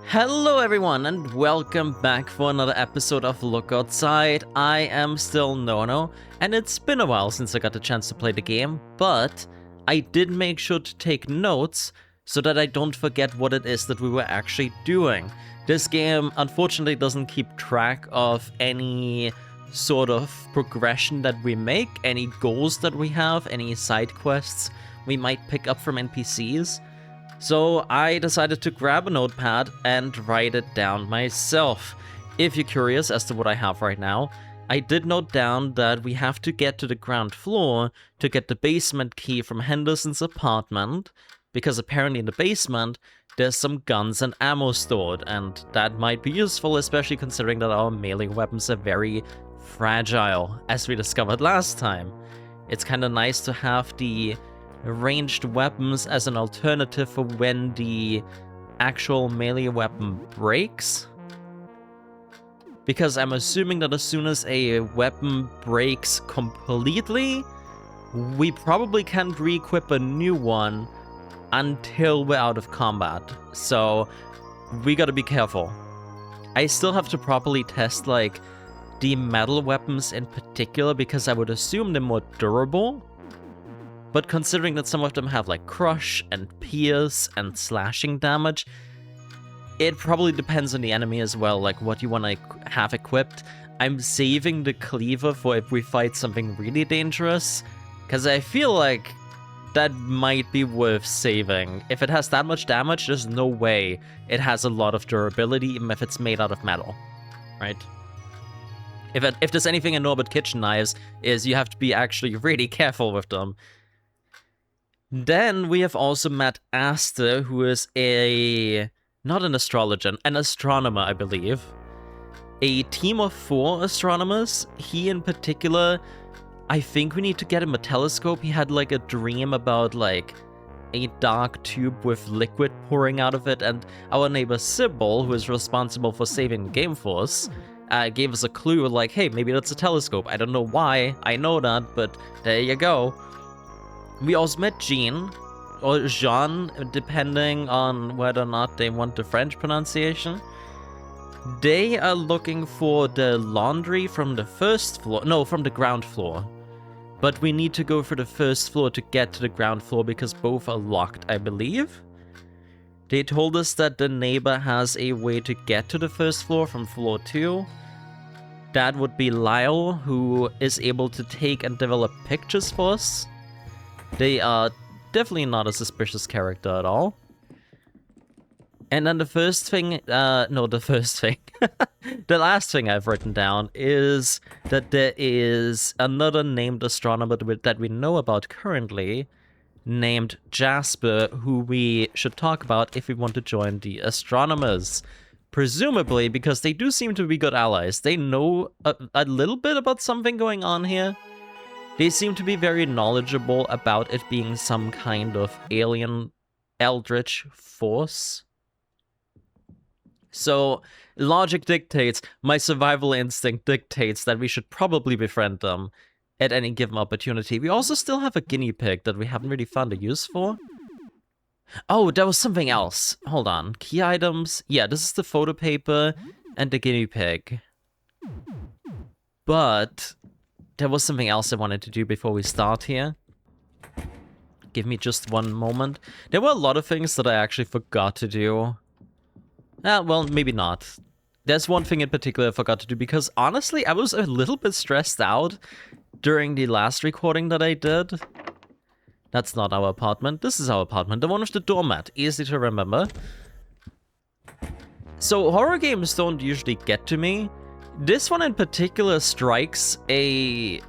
Hello everyone and welcome back for another episode of Look Outside. I am still Nono, and it's been a while since I got the chance to play the game, but I did make sure to take notes so that I don't forget what it is that we were actually doing. This game unfortunately doesn't keep track of any sort of progression that we make, any goals that we have, any side quests we might pick up from NPCs. So I decided to grab a notepad and write it down myself. If you're curious as to what I have right now, I did note down that we have to get to the ground floor to get the basement key from Henderson's apartment, because apparently in the basement there's some guns and ammo stored, and that might be useful, especially considering that our melee weapons are very fragile, as we discovered last time. It's kinda nice to have the ranged weapons as an alternative for when the actual melee weapon breaks. Because I'm assuming that as soon as a weapon breaks completely, we probably can't re-equip a new one until we're out of combat. So we gotta be careful. I still have to properly test like the metal weapons in particular, because I would assume they're more durable. But considering that some of them have like crush and pierce and slashing damage, it probably depends on the enemy as well, like what you want to have equipped. I'm saving the cleaver for if we fight something really dangerous, because I feel like that might be worth saving. If it has that much damage, there's no way it has a lot of durability, even if it's made out of metal, right? If there's anything I know about kitchen knives, is you have to be actually really careful with them. Then we have also met Aster, who is not an astrologer, an astronomer, I believe. A team of 4 astronomers. He in particular, I think we need to get him a telescope. He had like a dream about like a dark tube with liquid pouring out of it, and our neighbor Sybil, who is responsible for saving the game for us, gave us a clue like, hey, maybe that's a telescope. I don't know why I know that, but there you go. We also met Jean, or Jean, depending on whether or not they want the French pronunciation. They are looking for the laundry from the first floor, no, from the ground floor. But we need to go for the first floor to get to the ground floor because both are locked, I believe. They told us that the neighbor has a way to get to the first floor from floor 2. That would be Lyle, who is able to take and develop pictures for us. They are definitely not a suspicious character at all. And then the last thing I've written down is that there is another named astronomer that we know about currently, named Jasper, who we should talk about if we want to join the astronomers. Presumably, because they do seem to be good allies. They know a little bit about something going on here. They seem to be very knowledgeable about it being some kind of alien eldritch force. So, logic dictates, my survival instinct dictates that we should probably befriend them at any given opportunity. We also still have a guinea pig that we haven't really found a use for. Oh, there was something else. Hold on. Key items. Yeah, this is the photo paper and the guinea pig. But there was something else I wanted to do before we start here. Give me just one moment. There were a lot of things that I actually forgot to do. Well, maybe not. There's one thing in particular I forgot to do because honestly, I was a little bit stressed out during the last recording that I did. That's not our apartment. This is our apartment. The one with the doormat. Easy to remember. So, horror games don't usually get to me. This one in particular strikes a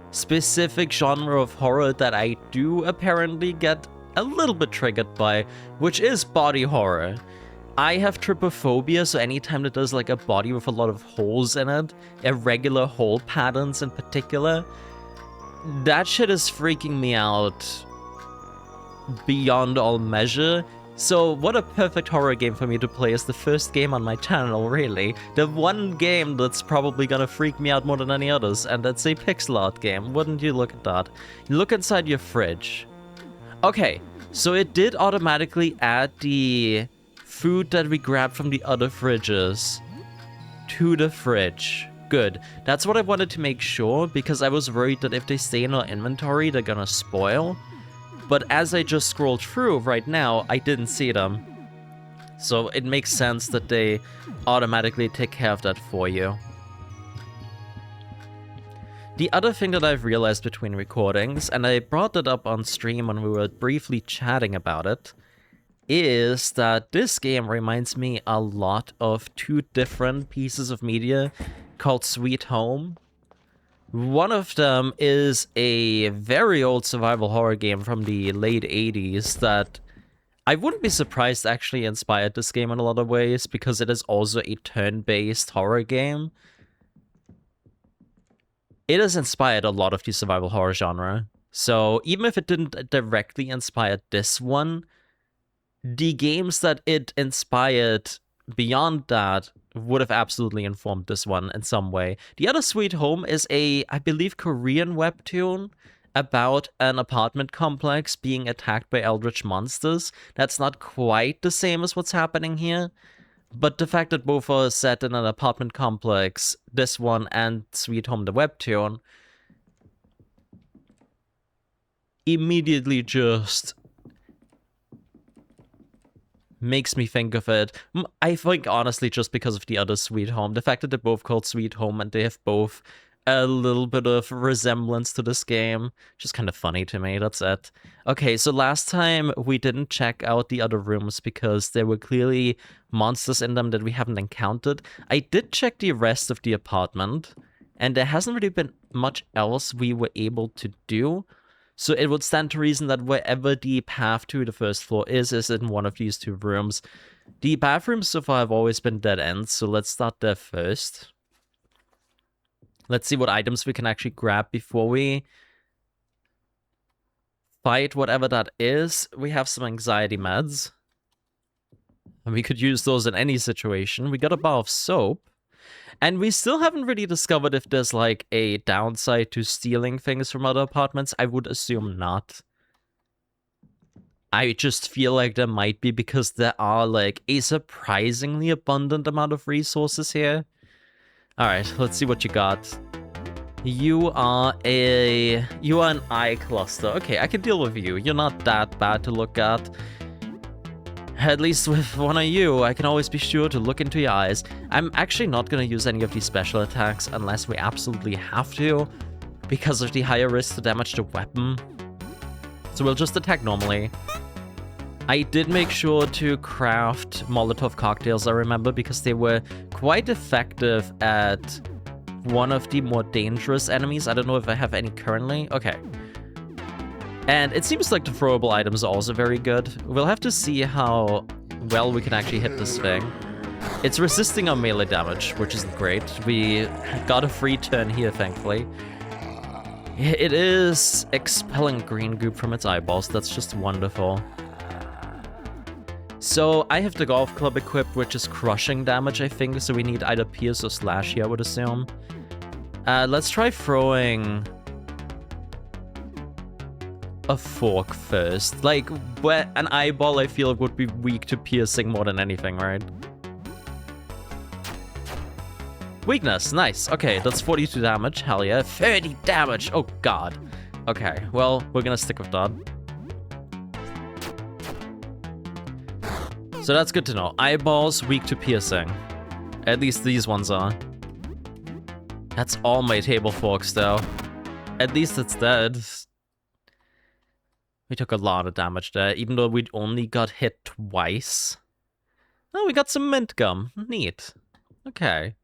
specific genre of horror that I do apparently get a little bit triggered by, which is body horror. I have trypophobia, so anytime that there's like a body with a lot of holes in it, irregular hole patterns in particular, that shit is freaking me out beyond all measure. So what a perfect horror game for me to play as the first game on my channel, really. The one game that's probably gonna freak me out more than any others, and that's a pixel art game. Wouldn't you look at that? Look inside your fridge. Okay, so it did automatically add the food that we grabbed from the other fridges to the fridge. Good. That's what I wanted to make sure, because I was worried that if they stay in our inventory, they're gonna spoil. But as I just scrolled through right now, I didn't see them. So it makes sense that they automatically take care of that for you. The other thing that I've realized between recordings, and I brought it up on stream when we were briefly chatting about it, is that this game reminds me a lot of two different pieces of media called Sweet Home. One of them is a very old survival horror game from the late 80s that I wouldn't be surprised actually inspired this game in a lot of ways, because it is also a turn-based horror game. It has inspired a lot of the survival horror genre. So even if it didn't directly inspire this one, the games that it inspired beyond that would have absolutely informed this one in some way. The other Sweet Home is a, I believe, Korean webtoon about an apartment complex being attacked by eldritch monsters. That's not quite the same as what's happening here, but the fact that both are set in an apartment complex, this one and Sweet Home the webtoon, immediately just makes me think of it. I think honestly just because of the other Sweet Home, the fact that they're both called Sweet Home and they have both a little bit of resemblance to this game, just kind of funny to me, that's it. Okay, so last time we didn't check out the other rooms because there were clearly monsters in them that we haven't encountered. I did check the rest of the apartment, and there hasn't really been much else we were able to do. So it would stand to reason that wherever the path to the first floor is in one of these two rooms. The bathrooms so far have always been dead ends, so let's start there first. Let's see what items we can actually grab before we fight whatever that is. We have some anxiety meds, and we could use those in any situation. We got a bar of soap. And we still haven't really discovered if there's, like, a downside to stealing things from other apartments. I would assume not. I just feel like there might be, because there are, like, a surprisingly abundant amount of resources here. Alright, let's see what you got. You are an eye cluster. Okay, I can deal with you. You're not that bad to look at. At least with one of you, I can always be sure to look into your eyes. I'm actually not going to use any of these special attacks unless we absolutely have to, because of the higher risk to damage the weapon. So we'll just attack normally. I did make sure to craft Molotov cocktails, I remember, because they were quite effective at one of the more dangerous enemies. I don't know if I have any currently. Okay. And it seems like the throwable items are also very good. We'll have to see how well we can actually hit this thing. It's resisting our melee damage, which isn't great. We got a free turn here, thankfully. It is expelling green goop from its eyeballs. That's just wonderful. So I have the golf club equipped, which is crushing damage, I think. So we need either pierce or slash here, I would assume. Let's try throwing a fork first. Like, where an eyeball, I feel, would be weak to piercing more than anything, right? Weakness, nice. Okay, that's 42 damage. Hell yeah. 30 damage. Oh, God. Okay, well, we're gonna stick with that. So that's good to know. Eyeballs, weak to piercing. At least these ones are. That's all my table forks, though. At least it's dead. We took a lot of damage there, even though we only got hit twice. Oh, we got some mint gum. Neat. Okay.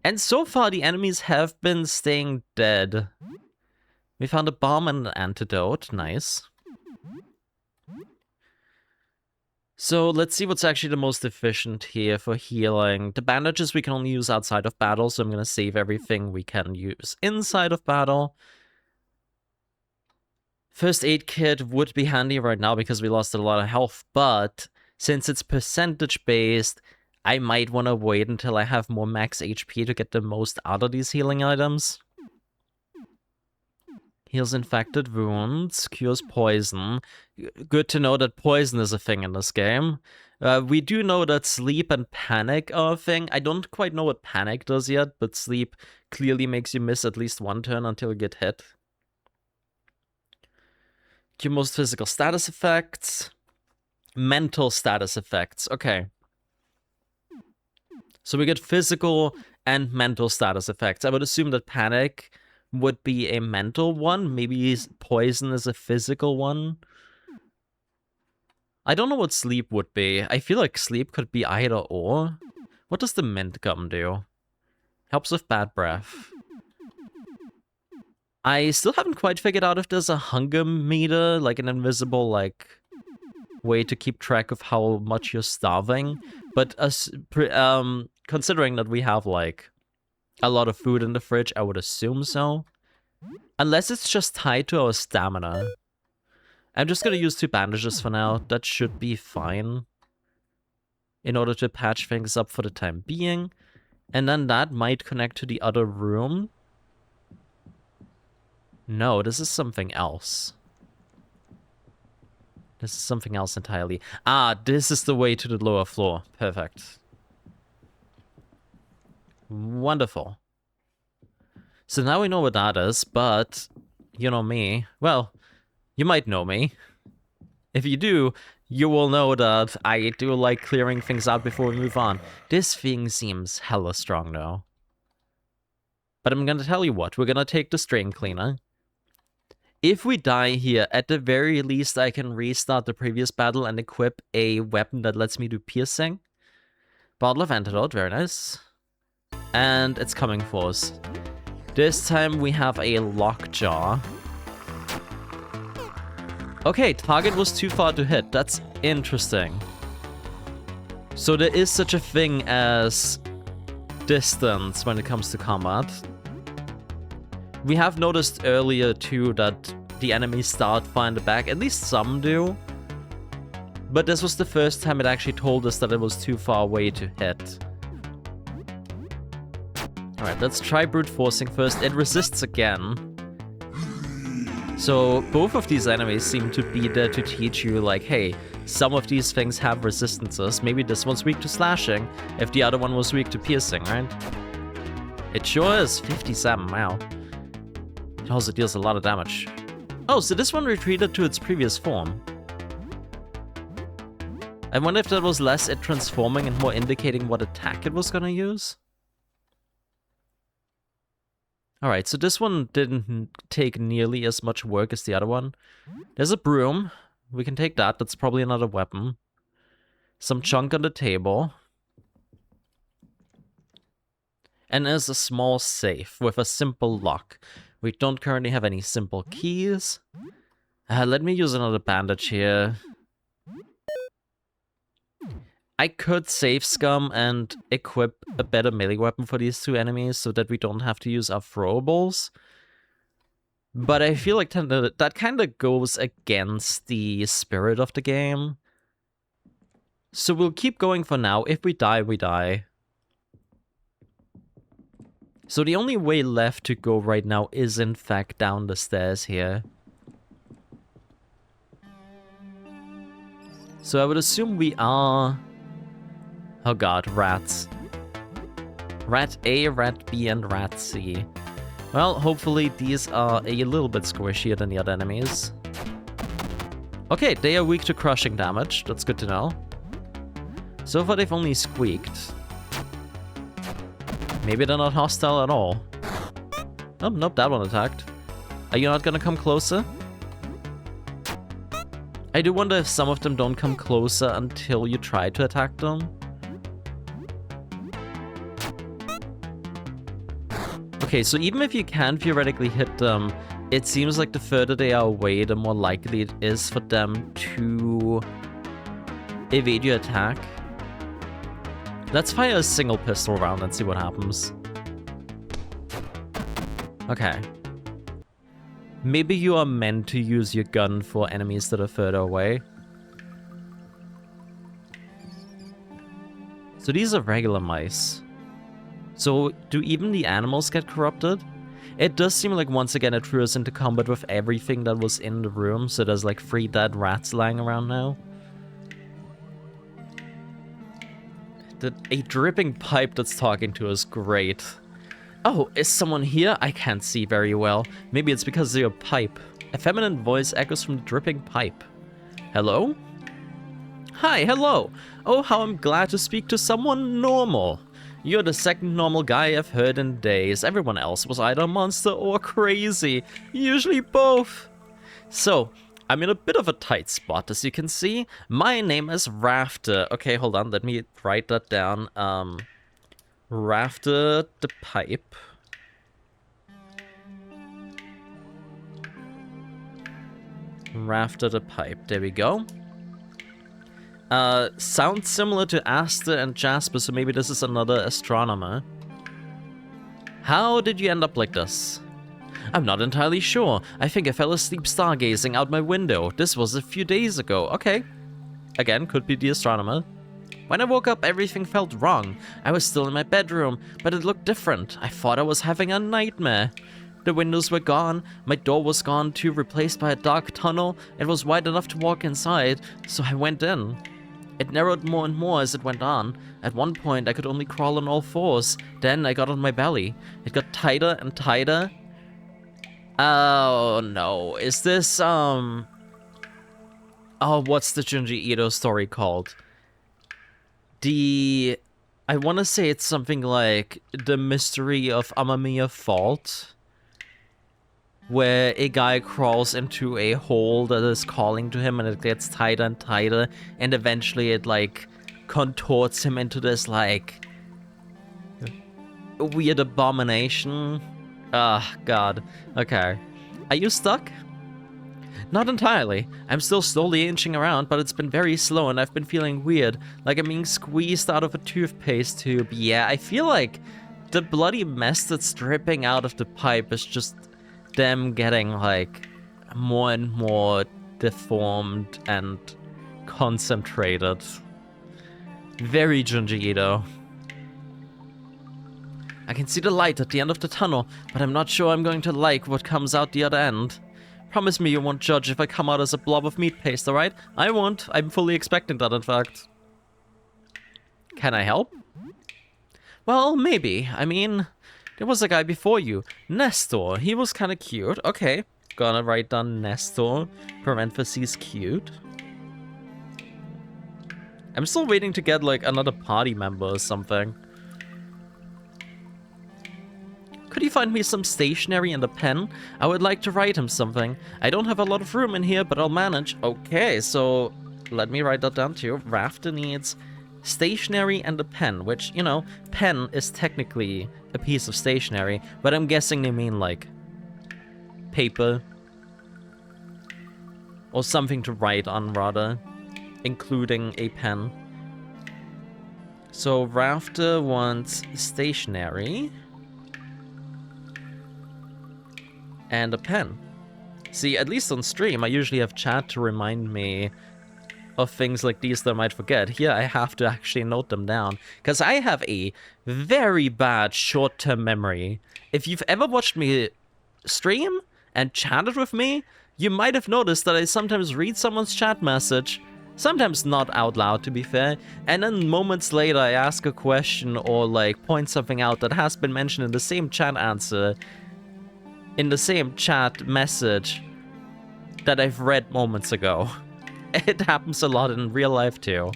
And so far, the enemies have been staying dead. We found a bomb and an antidote. Nice. So let's see what's actually the most efficient here for healing. The bandages we can only use outside of battle, so I'm going to save everything we can use inside of battle. First aid kit would be handy right now because we lost a lot of health, but since it's percentage based, I might want to wait until I have more max HP to get the most out of these healing items. Heals infected wounds, cures poison. Good to know that poison is a thing in this game. We do know that sleep and panic are a thing. I don't quite know what panic does yet, but sleep clearly makes you miss at least one turn until you get hit. Your most physical status effects. Mental status effects. Okay. So we get physical and mental status effects. I would assume that panic would be a mental one. Maybe poison is a physical one. I don't know what sleep would be. I feel like sleep could be either or. What does the mint gum do? Helps with bad breath. I still haven't quite figured out if there's a hunger meter, like an invisible, like, way to keep track of how much you're starving. But considering that we have, like, a lot of food in the fridge, I would assume so. Unless it's just tied to our stamina. I'm just gonna use 2 bandages for now. That should be fine. In order to patch things up for the time being. And then that might connect to the other room. No, this is something else. This is something else entirely. Ah, this is the way to the lower floor. Perfect. Wonderful. So now we know what that is, but you know me. Well, you might know me. If you do, you will know that I do like clearing things out before we move on. This thing seems hella strong though. But I'm gonna tell you what, we're gonna take the strain cleaner. If we die here, at the very least I can restart the previous battle and equip a weapon that lets me do piercing. Bottle of antidote, very nice. And it's coming for us. This time we have a lockjaw. Okay, target was too far to hit. That's interesting. So there is such a thing as distance when it comes to combat. We have noticed earlier too that the enemies start far in the back. At least some do. But this was the first time it actually told us that it was too far away to hit. Alright, let's try brute forcing first. It resists again. So both of these enemies seem to be there to teach you, like, hey, some of these things have resistances. Maybe this one's weak to slashing, if the other one was weak to piercing, right? It sure is. 57, wow. It also deals a lot of damage. Oh, so this one retreated to its previous form. I wonder if that was less it transforming and more indicating what attack it was gonna use? Alright, so this one didn't take nearly as much work as the other one. There's a broom. We can take that. That's probably another weapon. Some chunk on the table. And there's a small safe with a simple lock. We don't currently have any simple keys. Let me use another bandage here. I could save scum and equip a better melee weapon for these 2 enemies so that we don't have to use our throwables. But I feel like that kind of goes against the spirit of the game. So we'll keep going for now. If we die, we die. So the only way left to go right now is in fact down the stairs here. So I would assume we are... Oh god, rats. Rat A, Rat B, and Rat C. Well, hopefully these are a little bit squishier than the other enemies. Okay, they are weak to crushing damage. That's good to know. So far they've only squeaked. Maybe they're not hostile at all. Oh, nope, that one attacked. Are you not gonna come closer? I do wonder if some of them don't come closer until you try to attack them. Okay, so even if you can theoretically hit them, it seems like the further they are away, the more likely it is for them to evade your attack. Let's fire a single pistol round and see what happens. Okay. Maybe you are meant to use your gun for enemies that are further away. So these are regular mice. So, do even the animals get corrupted? It does seem like once again it threw us into combat with everything that was in the room, so there's like 3 dead rats lying around now. A dripping pipe that's talking to us, great. Oh, is someone here? I can't see very well. Maybe it's because of your pipe. A feminine voice echoes from the dripping pipe. Hello? Hi, hello. Oh, how I'm glad to speak to someone normal. You're the second normal guy I've heard in days. Everyone else was either a monster or crazy. Usually both. So, I'm in a bit of a tight spot, as you can see. My name is Rafter. Okay, hold on, let me write that down. Rafter the pipe. Rafter the pipe, there we go. Sounds similar to Aster and Jasper, so maybe this is another astronomer. How did you end up like this? I'm not entirely sure. I think I fell asleep stargazing out my window. This was a few days ago. Okay. Again, could be the astronomer. When I woke up, everything felt wrong. I was still in my bedroom, but it looked different. I thought I was having a nightmare. The windows were gone, my door was gone too, replaced by a dark tunnel. It was wide enough to walk inside, so I went in. It narrowed more and more as it went on. At one point, I could only crawl on all fours. Then I got on my belly. It got tighter and tighter. Oh, no. Is this, Oh, what's the Junji Ito story called? I want to say it's something like The Mystery of Amamiya Fault, where a guy crawls into a hole that is calling to him and it gets tighter and tighter, and eventually it, like, contorts him into this, like, weird abomination. Ah, God. Okay. Are you stuck? Not entirely. I'm still slowly inching around, but it's been very slow and I've been feeling weird, like I'm being squeezed out of a toothpaste tube. Yeah, I feel like the bloody mess that's dripping out of the pipe is just them getting, like, more and more deformed and concentrated. Very Junji Ito. I can see the light at the end of the tunnel, but I'm not sure I'm going to like what comes out the other end. Promise me you won't judge if I come out as a blob of meat paste, alright? I won't. I'm fully expecting that, in fact. Can I help? Well, maybe. I mean, there was a guy before you. Nestor. He was kind of cute. Okay. Gonna write down Nestor. Parentheses cute. I'm still waiting to get, like, another party member or something. Could you find me some stationery and a pen? I would like to write him something. I don't have a lot of room in here, but I'll manage. Okay, so let me write that down too. Rafter needs stationery and a pen, which, you know, pen is technically a piece of stationery, but I'm guessing they mean, like, paper. Or something to write on, rather, including a pen. So Rafter wants stationery and a pen. See, at least on stream, I usually have chat to remind me of things like these that I might forget. Here, I have to actually note them down, because I have a very bad short-term memory. If you've ever watched me stream and chatted with me, you might have noticed that I sometimes read someone's chat message, sometimes not out loud, to be fair, and then moments later I ask a question or, like, point something out that has been mentioned in the same chat answer, in the same chat message that I've read moments ago. It happens a lot in real life too.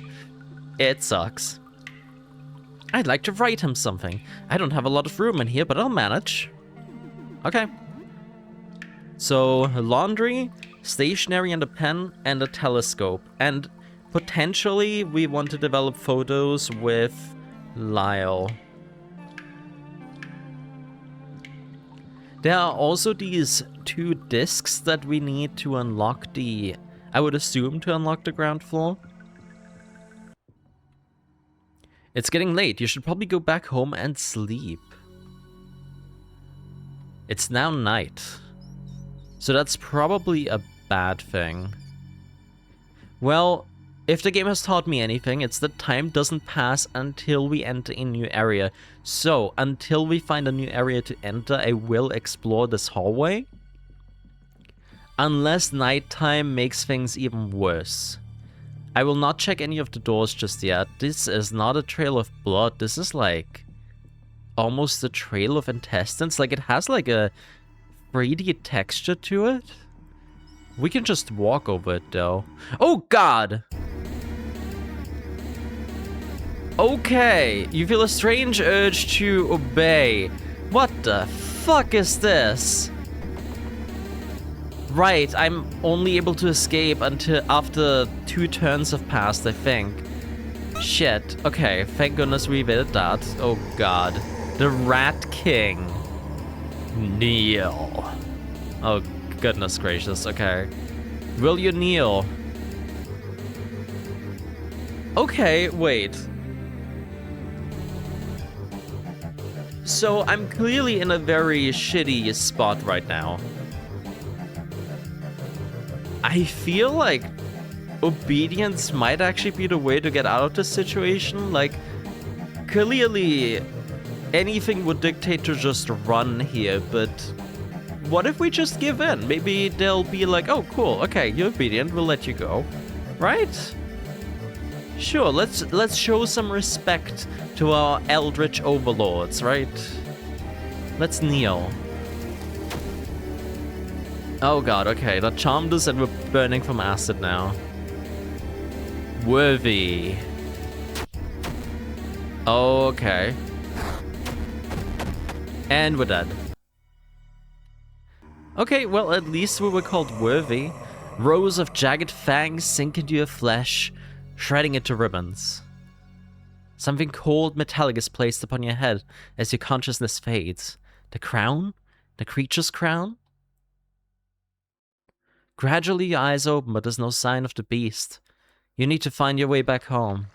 It sucks. I'd like to write him something. I don't have a lot of room in here, but I'll manage. Okay. So, laundry, stationery and a pen, and a telescope. And potentially we want to develop photos with Lyle. There are also these 2 discs that we need to unlock the... I would assume to unlock the ground floor. It's getting late. You should probably go back home and sleep. It's now night. So that's probably a bad thing. Well, if the game has taught me anything, it's that time doesn't pass until we enter a new area. So, until we find a new area to enter, I will explore this hallway. Unless nighttime makes things even worse. I will not check any of the doors just yet. This is not a trail of blood. This is like almost a trail of intestines. Like it has like a 3D texture to it. We can just walk over it though. Oh God! Okay, you feel a strange urge to obey. What the fuck is this? Right, I'm only able to escape until after 2 turns have passed, I think. Shit. Okay, thank goodness we did that. Oh God. The Rat King. Kneel. Oh goodness gracious, okay. Will you kneel? Okay, wait. So I'm clearly in a very shitty spot right now. I feel like obedience might actually be the way to get out of this situation. Like, clearly anything would dictate to just run here, but what if we just give in? Maybe they'll be like, oh cool, okay, you're obedient, we'll let you go. Right? Sure, let's show some respect to our eldritch overlords, right? Let's kneel. Oh God, okay, that charmed us and we're burning from acid now. Worthy. Okay. And we're dead. Okay, well, at least we were called worthy. Rows of jagged fangs sink into your flesh, shredding it to ribbons. Something cold metallic is placed upon your head as your consciousness fades. The crown? The creature's crown? Gradually your eyes open, but there's no sign of the beast. You need to find your way back home.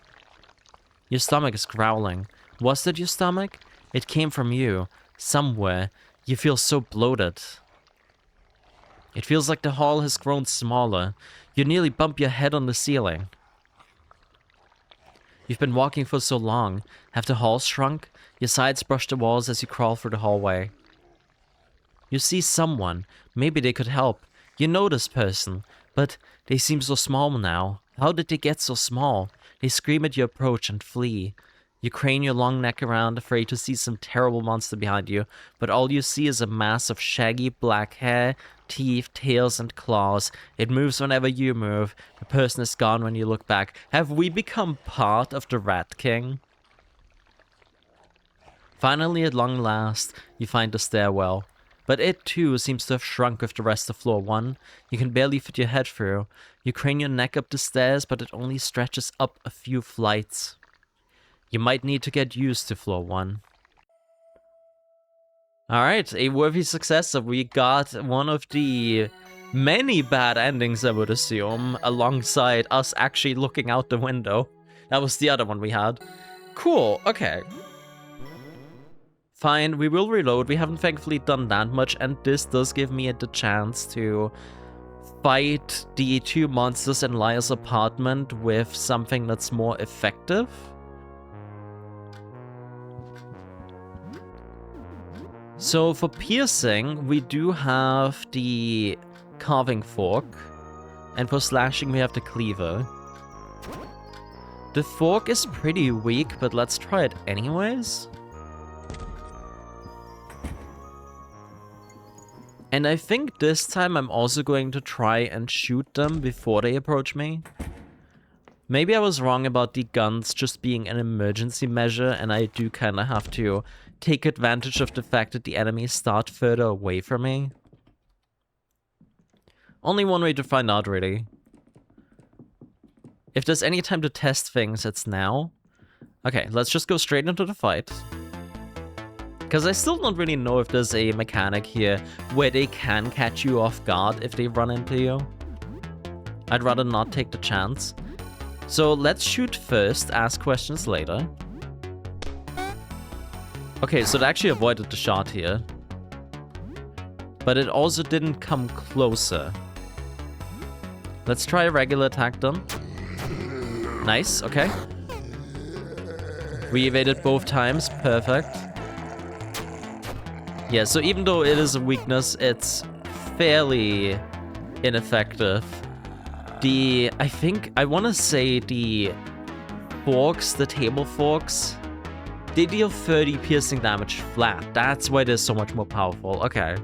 Your stomach is growling. Was that your stomach? It came from you. Somewhere. You feel so bloated. It feels like the hall has grown smaller. You nearly bump your head on the ceiling. You've been walking for so long. Have the halls shrunk? Your sides brush the walls as you crawl through the hallway. You see someone. Maybe they could help. You know this person, but they seem so small now. How did they get so small? They scream at your approach and flee. You crane your long neck around, afraid to see some terrible monster behind you, but all you see is a mass of shaggy black hair, teeth, tails, and claws. It moves whenever you move. The person is gone when you look back. Have we become part of the Rat King? Finally, at long last, you find the stairwell. But it too seems to have shrunk with the rest of floor 1. You can barely fit your head through. You crane your neck up the stairs, but it only stretches up a few flights. You might need to get used to floor 1. Alright, a worthy successor. We got one of the many bad endings, I would assume, alongside us actually looking out the window. That was the other one we had. Cool, okay. Fine, we will reload. We haven't thankfully done that much, and this does give me the chance to fight the 2 monsters in Liar's apartment with something that's more effective. So for piercing, we do have the carving fork, and for slashing we have the cleaver. The fork is pretty weak, but let's try it anyways. And I think this time I'm also going to try and shoot them before they approach me. Maybe I was wrong about the guns just being an emergency measure, and I do kind of have to take advantage of the fact that the enemies start further away from me. Only one way to find out, really. If there's any time to test things, it's now. Okay, let's just go straight into the fight. Because I still don't really know if there's a mechanic here where they can catch you off guard if they run into you. I'd rather not take the chance. So let's shoot first, ask questions later. Okay, so it actually avoided the shot here. But it also didn't come closer. Let's try a regular attack then. Nice, okay. We evaded both times, perfect. Yeah, so even though it is a weakness, it's fairly ineffective. I want to say the forks, the table forks, they deal 30 piercing damage flat. That's why they're so much more powerful. Okay.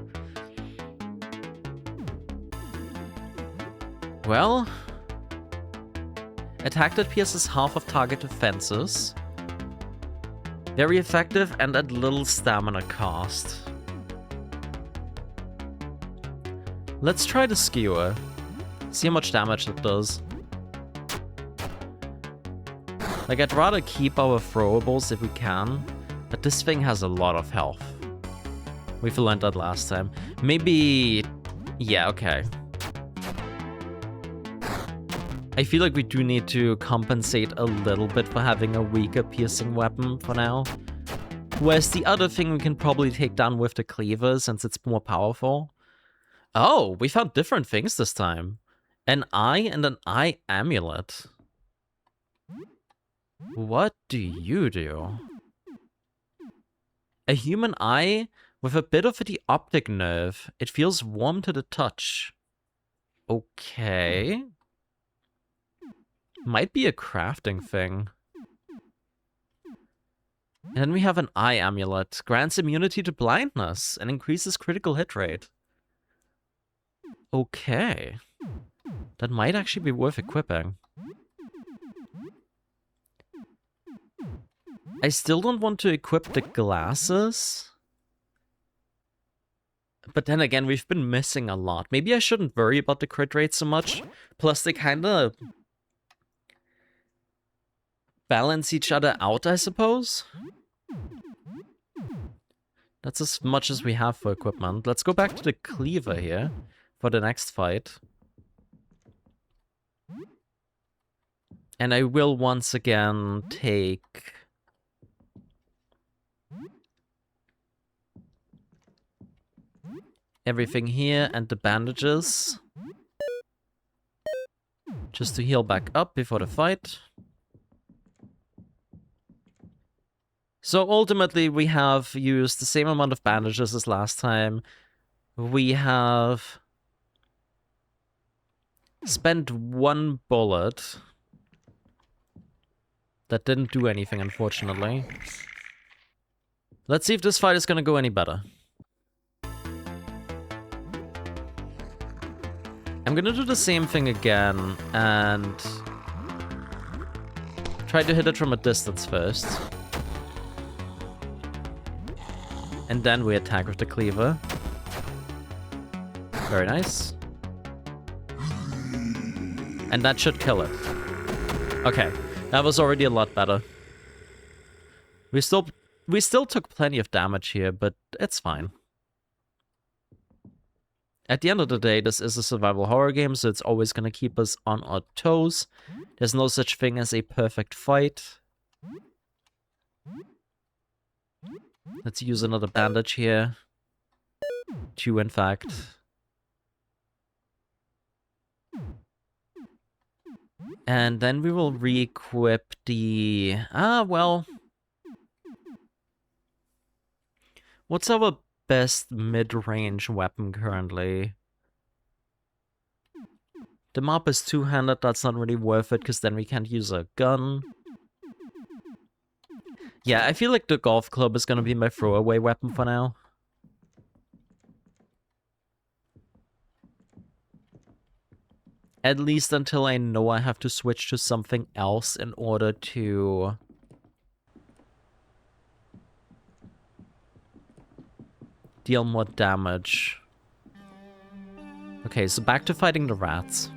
Well, attack that pierces half of target defenses. Very effective and at little stamina cost. Let's try the skewer. See how much damage it does. Like, I'd rather keep our throwables if we can, but this thing has a lot of health. We've learned that last time. Maybe... yeah, okay. I feel like we do need to compensate a little bit for having a weaker piercing weapon for now. Whereas the other thing we can probably take down with the cleaver since it's more powerful. Oh, we found different things this time. An eye and an eye amulet. What do you do? A human eye with a bit of the optic nerve. It feels warm to the touch. Okay. Might be a crafting thing. And then we have an eye amulet. Grants immunity to blindness and increases critical hit rate. Okay. That might actually be worth equipping. I still don't want to equip the glasses. But then again, we've been missing a lot. Maybe I shouldn't worry about the crit rate so much. Plus, they kind of balance each other out, I suppose. That's as much as we have for equipment. Let's go back to the cleaver here for the next fight. And I will once again take... everything here and the bandages. Just to heal back up before the fight. So ultimately we have used the same amount of bandages as last time. We have spent one bullet. That didn't do anything, unfortunately. Let's see if this fight is gonna go any better. I'm gonna do the same thing again and try to hit it from a distance first. And then we attack with the cleaver. Very nice. And that should kill it. Okay, that was already a lot better. We still took plenty of damage here, but it's fine. At the end of the day, this is a survival horror game, so it's always going to keep us on our toes. There's no such thing as a perfect fight. Let's use another bandage here. 2, in fact. And then we will re-equip the... well... what's our best mid-range weapon currently? The mop is two-handed, that's not really worth it, because then we can't use a gun. Yeah, I feel like the golf club is gonna be my throwaway weapon for now. At least until I know I have to switch to something else in order to... deal more damage. Okay, so back to fighting the rats.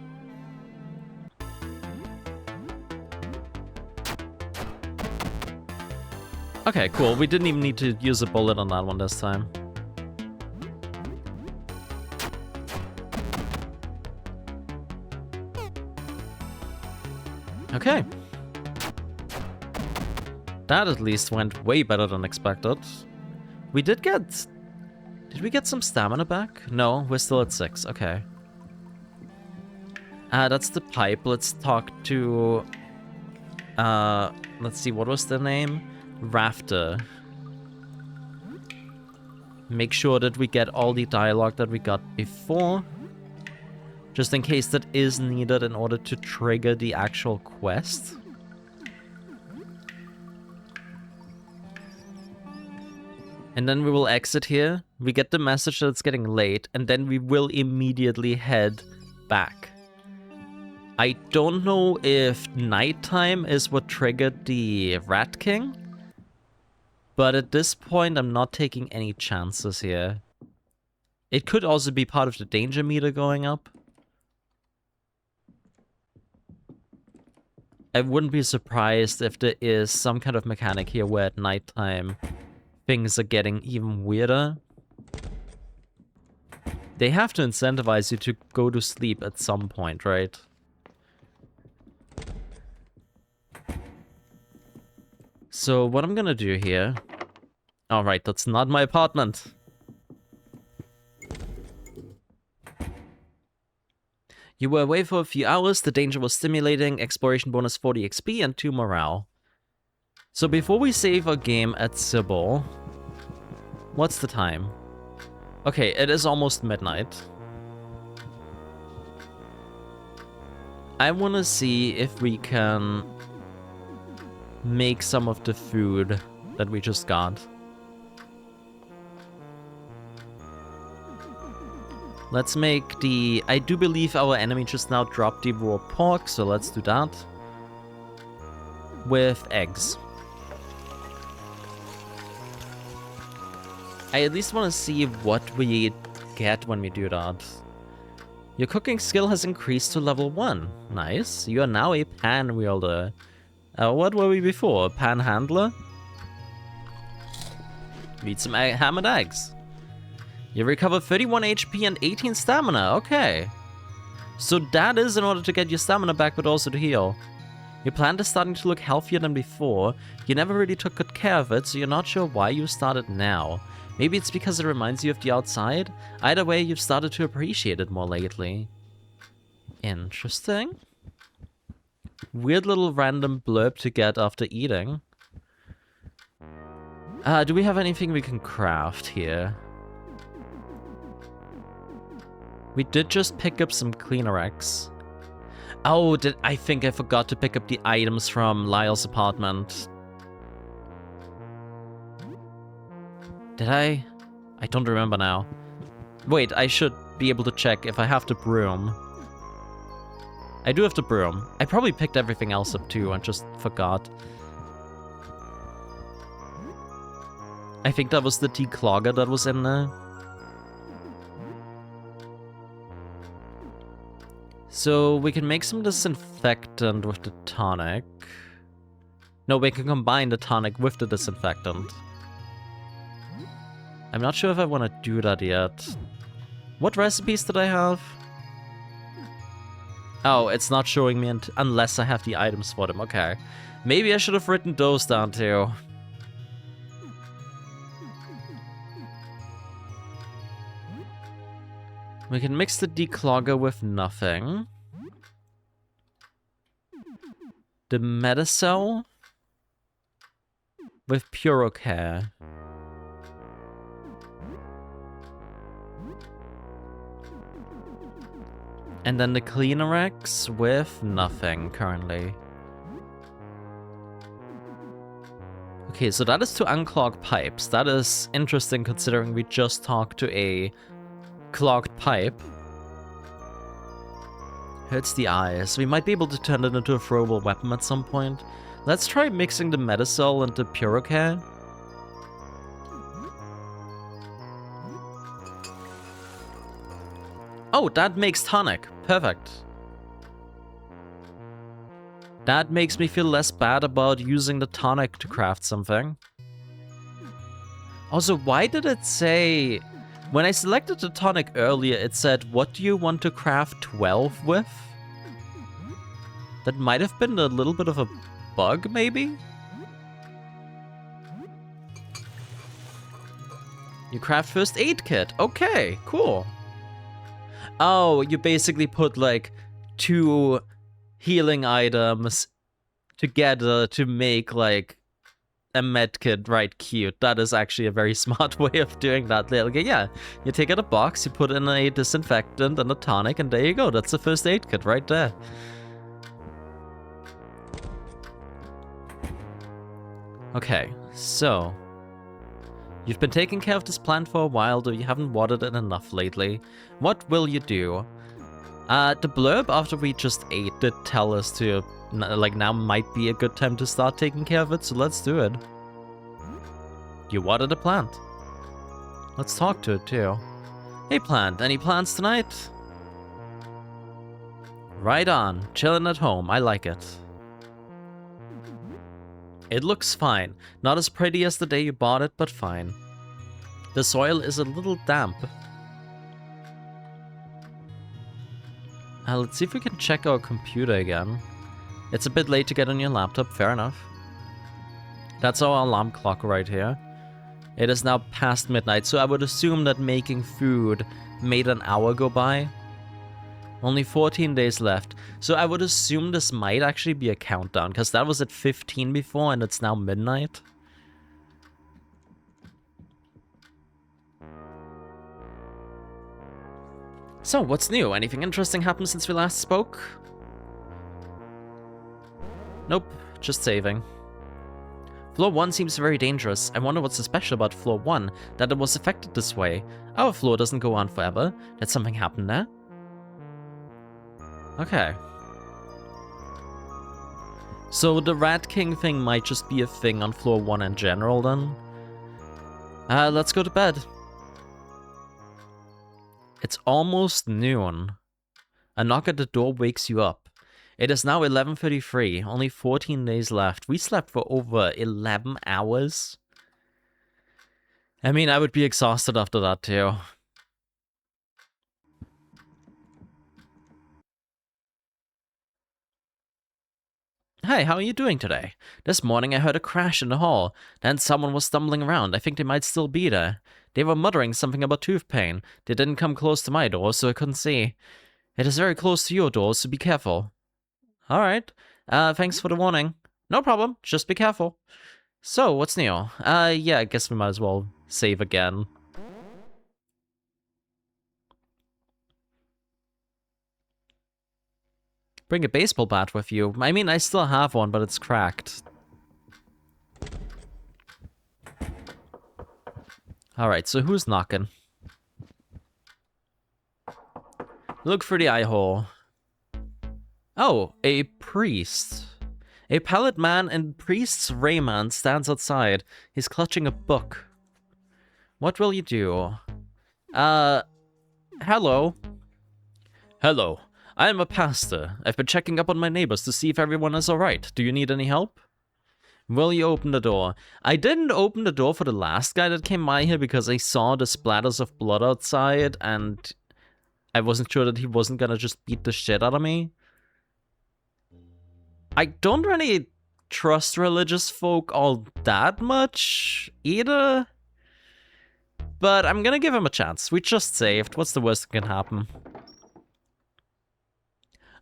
Okay, cool. We didn't even need to use a bullet on that one this time. Okay. That at least went way better than expected. We did get... did we get some stamina back? No, we're still at 6. Okay. That's the pipe. Let's talk to... let's see, what was the name? Rafter. Make sure that we get all the dialogue that we got before. just in case that is needed in order to trigger the actual quest. And then we will exit here, we get the message that it's getting late, and then we will immediately head back. I don't know if nighttime is what triggered the Rat King, but at this point I'm not taking any chances here. It could also be part of the danger meter going up. I wouldn't be surprised if there is some kind of mechanic here where at nighttime things are getting even weirder. They have to incentivize you to go to sleep at some point, right? So what I'm gonna do here... Alright, that's not my apartment. You were away for a few hours, the danger was stimulating, exploration bonus 40 XP and 2 morale. So before we save our game at Sybil, what's the time? Okay, it is almost midnight. I want to see if we can make some of the food that we just got. Let's make the... I do believe our enemy just now dropped the raw pork, so let's do that. With eggs. I at least want to see what we get when we do that. Your cooking skill has increased to level 1. Nice. You are now a pan wielder. What were we before? A panhandler? Eat some ham and eggs. You recover 31 HP and 18 stamina. Okay. So that is in order to get your stamina back, but also to heal. Your plant is starting to look healthier than before. You never really took good care of it, so you're not sure why you started now. Maybe it's because it reminds you of the outside? Either way, you've started to appreciate it more lately. Interesting. Weird little random blurb to get after eating. Do we have anything we can craft here? We did just pick up some Cleanerex. Oh, I think I forgot to pick up the items from Lyle's apartment. Did I? I don't remember now. Wait, I should be able to check if I have the broom. I do have the broom. I probably picked everything else up too and just forgot. I think that was the declogger that was in there. So we can make some disinfectant with the tonic. No, we can combine the tonic with the disinfectant. I'm not sure if I want to do that yet. What recipes did I have? Oh, it's not showing me unless I have the items for them. Okay. Maybe I should have written those down too. We can mix the declogger with nothing. The Metacell with Purocare. And then the Cleanerex with nothing currently. Okay, so that is to unclog pipes. That is interesting considering we just talked to a clogged pipe. Hurts the eyes. We might be able to turn it into a throwable weapon at some point. Let's try mixing the Metacell into Purocare. Oh, that makes tonic. Perfect. That makes me feel less bad about using the tonic to craft something. Also, why did it say... When I selected the tonic earlier, it said, what do you want to craft 12 with? That might have been a little bit of a bug, maybe? You craft first aid kit. Okay, cool. Oh, you basically put like 2 healing items together to make like a medkit, right? Cute. That is actually a very smart way of doing that. Like, yeah, you take out a box, you put in a disinfectant and a tonic, and there you go. That's the first aid kit right there. Okay, so you've been taking care of this plant for a while, though you haven't watered it enough lately. What will you do? The blurb after we just ate did tell us to, like, now might be a good time to start taking care of it, so let's do it. You watered the plant. Let's talk to it, too. Hey, plant, any plans tonight? Right on. Chilling at home. I like it. It looks fine. Not as pretty as the day you bought it, but fine. The soil is a little damp. Let's see if we can check our computer again. It's a bit late to get on your laptop, fair enough. That's our alarm clock right here. It is now past midnight, so I would assume that making food made an hour go by. Only 14 days left, so I would assume this might actually be a countdown, because that was at 15 before and it's now midnight. So, what's new? Anything interesting happened since we last spoke? Nope, just saving. Floor 1 seems very dangerous. I wonder what's so special about Floor 1, that it was affected this way. Our floor doesn't go on forever. Did something happen there? Okay. So the Rat King thing might just be a thing on Floor 1 in general then. Let's go to bed. It's almost noon. A knock at the door wakes you up. It is now 11:33, only 14 days left. We slept for over 11 hours. I mean, I would be exhausted after that too. Hi, how are you doing today? This morning I heard a crash in the hall. Then someone was stumbling around. I think they might still be there. They were muttering something about tooth pain. They didn't come close to my door, so I couldn't see. It is very close to your door, so be careful. Alright. Thanks for the warning. No problem, just be careful. So, what's new? Yeah, I guess we might as well save again. Bring a baseball bat with you. I mean, I still have one, but it's cracked. Alright, so who's knocking? Look for the eye hole. Oh, a priest. A pallid man in priest's raiment stands outside. He's clutching a book. What will you do? Hello. Hello. I am a pastor. I've been checking up on my neighbors to see if everyone is alright. Do you need any help? Will you open the door? I didn't open the door for the last guy that came by here because I saw the splatters of blood outside and I wasn't sure that he wasn't gonna just beat the shit out of me. I don't really trust religious folk all that much either. But I'm gonna give him a chance. We just saved. What's the worst that can happen?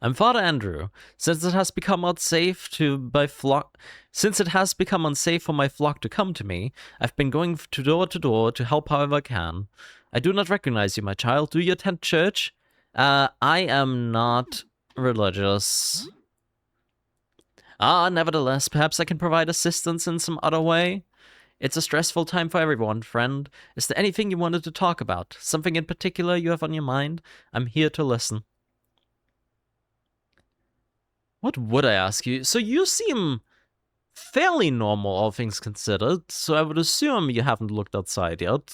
I'm Father Andrew. Since it has become unsafe for my flock to come to me, I've been going door to door to help however I can. I do not recognize you, my child. Do you attend church? I am not religious. Nevertheless, perhaps I can provide assistance in some other way. It's a stressful time for everyone, friend. Is there anything you wanted to talk about? Something in particular you have on your mind? I'm here to listen. What would I ask you? So you seem fairly normal, all things considered, so I would assume you haven't looked outside yet.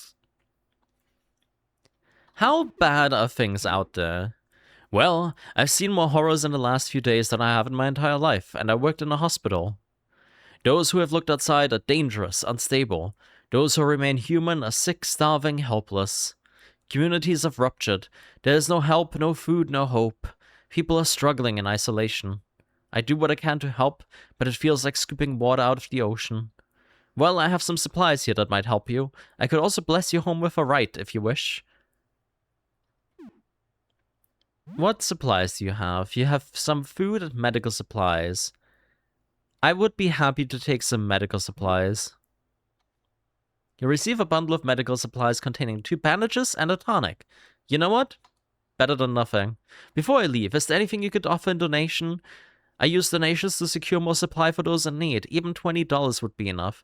How bad are things out there? Well, I've seen more horrors in the last few days than I have in my entire life, and I worked in a hospital. Those who have looked outside are dangerous, unstable. Those who remain human are sick, starving, helpless. Communities have ruptured. There is no help, no food, no hope. People are struggling in isolation. I do what I can to help, but it feels like scooping water out of the ocean. Well, I have some supplies here that might help you. I could also bless you home with a rite, if you wish. What supplies do you have? You have some food and medical supplies. I would be happy to take some medical supplies. You receive a bundle of medical supplies containing 2 bandages and a tonic. You know what? Better than nothing. Before I leave, is there anything you could offer in donation? I use donations to secure more supply for those in need. Even $20 would be enough.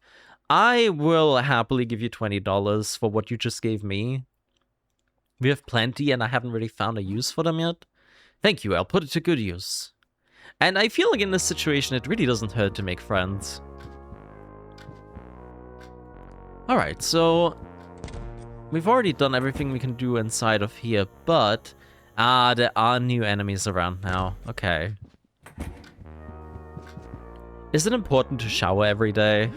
I will happily give you $20 for what you just gave me. We have plenty, and I haven't really found a use for them yet. Thank you, I'll put it to good use. And I feel like in this situation, it really doesn't hurt to make friends. Alright, so we've already done everything we can do inside of here, but there are new enemies around now. Okay. Is it important to shower every day?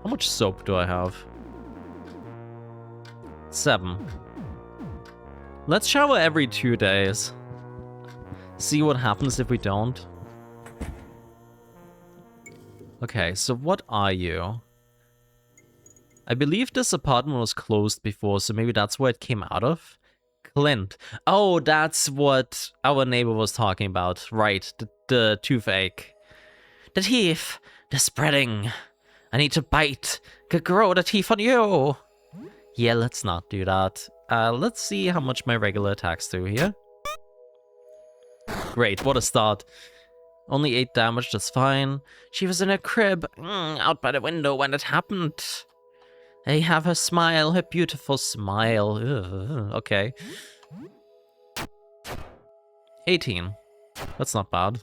How much soap do I have? 7. Let's shower every 2 days. See what happens if we don't. Okay, so what are you? I believe this apartment was closed before, so maybe that's where it came out of. Clint. Oh, that's what our neighbor was talking about. Right, the toothache. The teeth, they're spreading. I need to bite. Could grow the teeth on you. Yeah, let's not do that. Let's see how much my regular attacks do here. Great, what a start. Only 8 damage, that's fine. She was in her crib, out by the window when it happened. I have her smile, her beautiful smile. Ugh, okay. 18. That's not bad.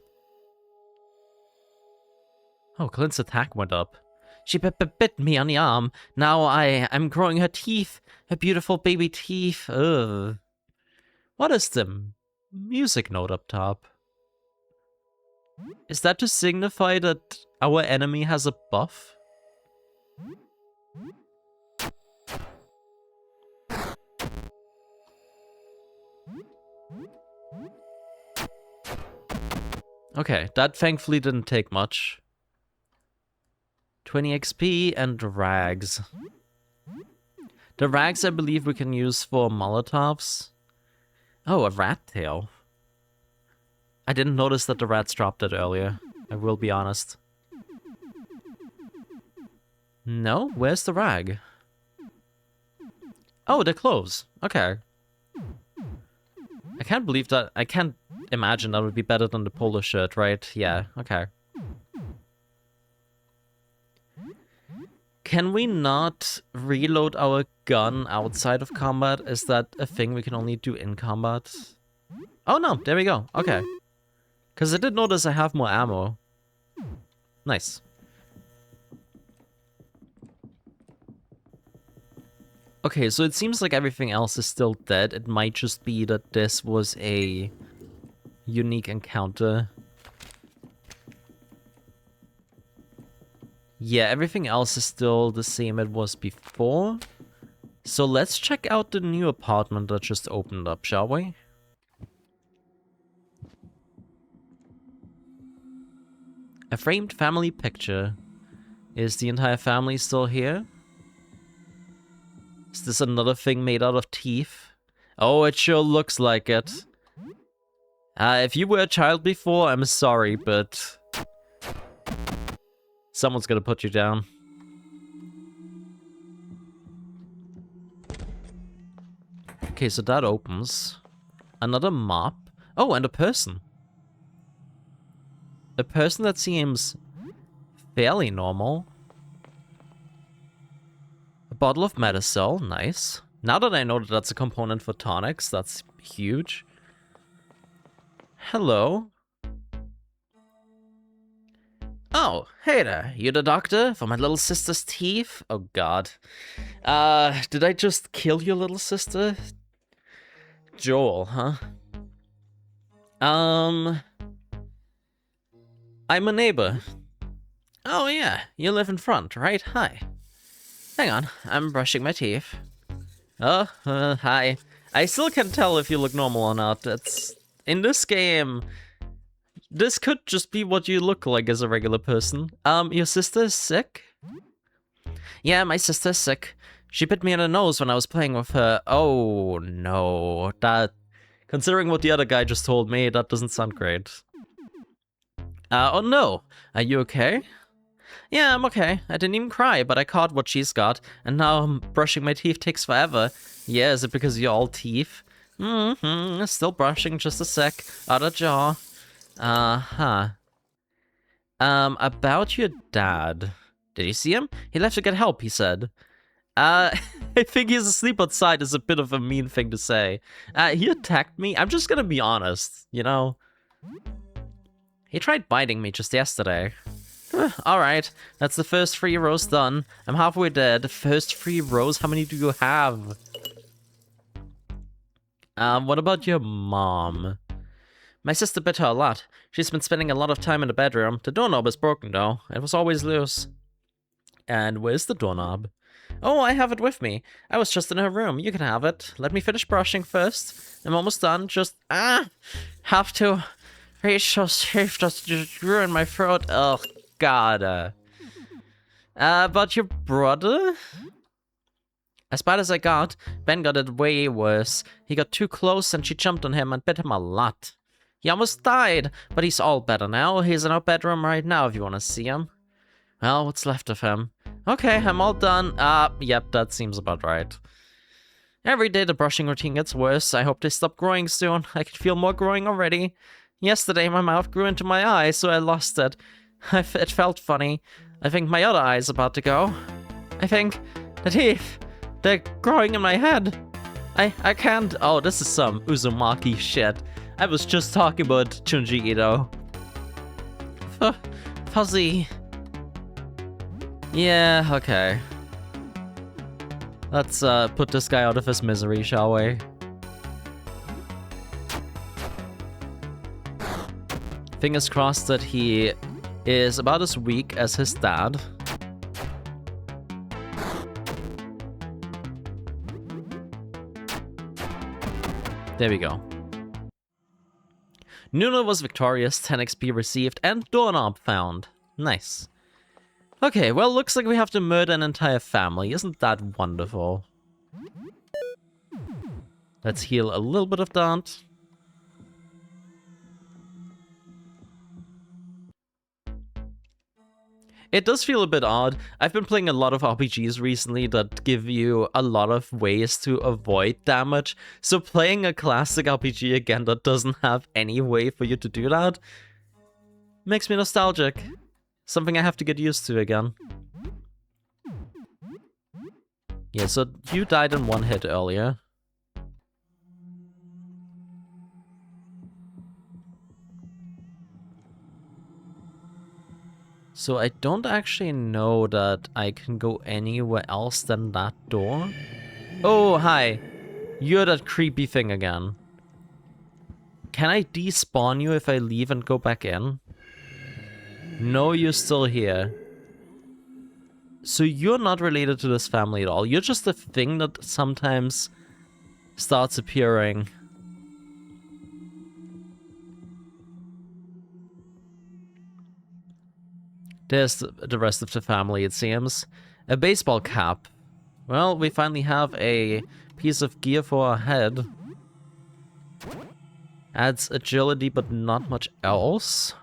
Oh, Clint's attack went up. She bit me on the arm. Now I'm growing her teeth. Her beautiful baby teeth. Ugh. What is the music note up top? Is that to signify that our enemy has a buff? Okay, that thankfully didn't take much. 20 XP and rags. The rags I believe we can use for Molotovs. Oh, a rat tail. I didn't notice that the rats dropped it earlier. I will be honest. No? Where's the rag? Oh, the clothes. Okay. I can't believe that. I can't imagine that would be better than the polo shirt, right? Yeah, okay. Can we not reload our gun outside of combat? Is that a thing we can only do in combat? Oh no, there we go. Okay. Because I did notice I have more ammo. Nice. Okay, so it seems like everything else is still dead. It might just be that this was a unique encounter. Yeah, everything else is still the same it was before. So let's check out the new apartment that just opened up, shall we? A framed family picture. Is the entire family still here? Is this another thing made out of teeth? Oh, it sure looks like it. If you were a child before, I'm sorry, but someone's gonna put you down. Okay, so that opens. Another mop. Oh, and a person. A person that seems fairly normal. A bottle of Medicel, nice. Now that I know that that's a component for tonics, that's huge. Hello. Oh, hey there. You the doctor for my little sister's teeth? Oh god. Did I just kill your little sister? Joel, huh? I'm a neighbor. Oh yeah, you live in front, right? Hi. Hang on, I'm brushing my teeth. Oh, hi. I still can't tell if you look normal or not. It's in this game. This could just be what you look like as a regular person. Your sister is sick? Yeah, my sister's sick. She bit me in the nose when I was playing with her. Oh, no. That, considering what the other guy just told me, that doesn't sound great. Oh no, are you okay? Yeah, I'm okay. I didn't even cry, but I caught what she's got, and now brushing my teeth takes forever. Yeah, is it because you're all teeth? Still brushing, just a sec. Other jaw. Uh-huh. About your dad. Did you see him? He left to get help, he said. I think he's asleep outside is a bit of a mean thing to say. He attacked me. I'm just gonna be honest, you know? He tried biting me just yesterday. Alright, that's the first 3 rows done. I'm halfway there. The first 3 rows, how many do you have? What about your mom? My sister bit her a lot. She's been spending a lot of time in the bedroom. The doorknob is broken though. It was always loose. And where's the doorknob? Oh, I have it with me. I was just in her room. You can have it. Let me finish brushing first. I'm almost done. Just, have to reach so safe just ruin my throat. Oh, God. About your brother? As bad as I got, Ben got it way worse. He got too close and she jumped on him and bit him a lot. He almost died, but he's all better now. He's in our bedroom right now if you want to see him. Well, what's left of him? Okay, I'm all done. Yep, that seems about right. Every day the brushing routine gets worse. I hope they stop growing soon. I can feel more growing already. Yesterday my mouth grew into my eye, so I lost it. It felt funny. I think my other eye's about to go. I think the teeth, they're growing in my head. I can't. Oh, this is some Uzumaki shit. I was just talking about Junji Ito. Fuzzy. Yeah, okay. Let's put this guy out of his misery, shall we? Fingers crossed that he is about as weak as his dad. There we go. Nuno was victorious, 10 XP received, and doorknob found. Nice. Okay, well, looks like we have to murder an entire family. Isn't that wonderful? Let's heal a little bit of that. It does feel a bit odd. I've been playing a lot of RPGs recently that give you a lot of ways to avoid damage. So playing a classic RPG again that doesn't have any way for you to do that makes me nostalgic. Something I have to get used to again. Yeah, so you died in 1 hit earlier. So I don't actually know that I can go anywhere else than that door. Oh, hi. You're that creepy thing again. Can I despawn you if I leave and go back in? No, you're still here. So you're not related to this family at all. You're just a thing that sometimes starts appearing. There's the rest of the family, it seems. A baseball cap. Well, we finally have a piece of gear for our head. Adds agility, but not much else.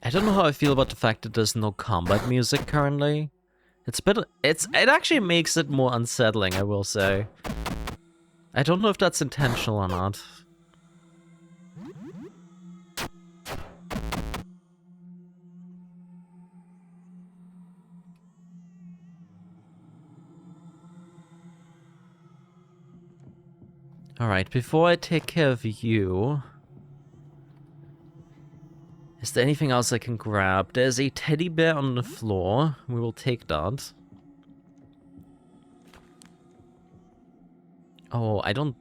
I don't know how I feel about the fact that there's no combat music currently. It actually makes it more unsettling, I will say. I don't know if that's intentional or not. Alright, before I take care of you... Is there anything else I can grab? There's a teddy bear on the floor. We will take that. Oh, I don't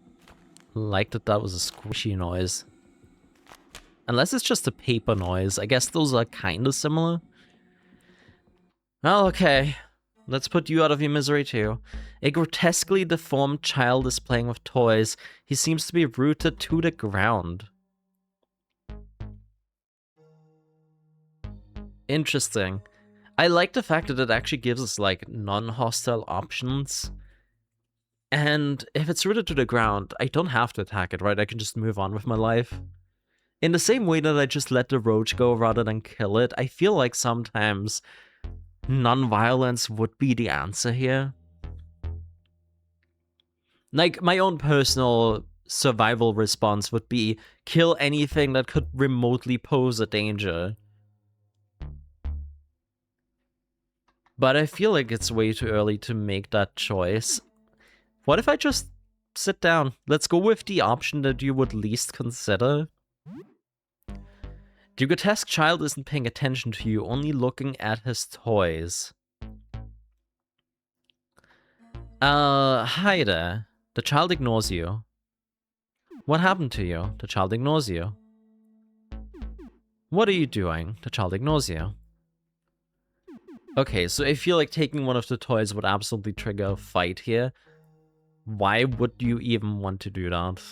like that that was a squishy noise. Unless it's just a paper noise. I guess those are kind of similar. Well, okay. Let's put you out of your misery too. A grotesquely deformed child is playing with toys. He seems to be rooted to the ground. Interesting. I like the fact that it actually gives us, like, non-hostile options. And if it's rooted to the ground, I don't have to attack it, right? I can just move on with my life. In the same way that I just let the roach go rather than kill it, I feel like sometimes non-violence would be the answer here. Like, my own personal survival response would be kill anything that could remotely pose a danger. But I feel like it's way too early to make that choice. What if I just sit down? Let's go with the option that you would least consider. The grotesque child isn't paying attention to you, only looking at his toys. Hi there. The child ignores you. What happened to you? The child ignores you. What are you doing? The child ignores you. Okay, so I feel like taking one of the toys would absolutely trigger a fight here. Why would you even want to do that?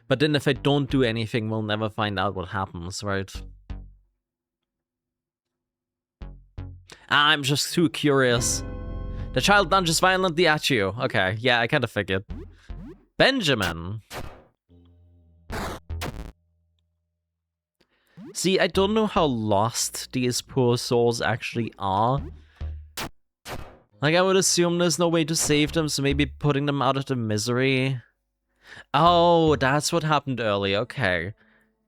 But then if I don't do anything, we'll never find out what happens, right? I'm just too curious. The child lunges violently at you. Okay, yeah, I kind of figured. Benjamin. See, I don't know how lost these poor souls actually are. Like, I would assume there's no way to save them, so maybe putting them out of the misery. Oh, that's what happened earlier, okay.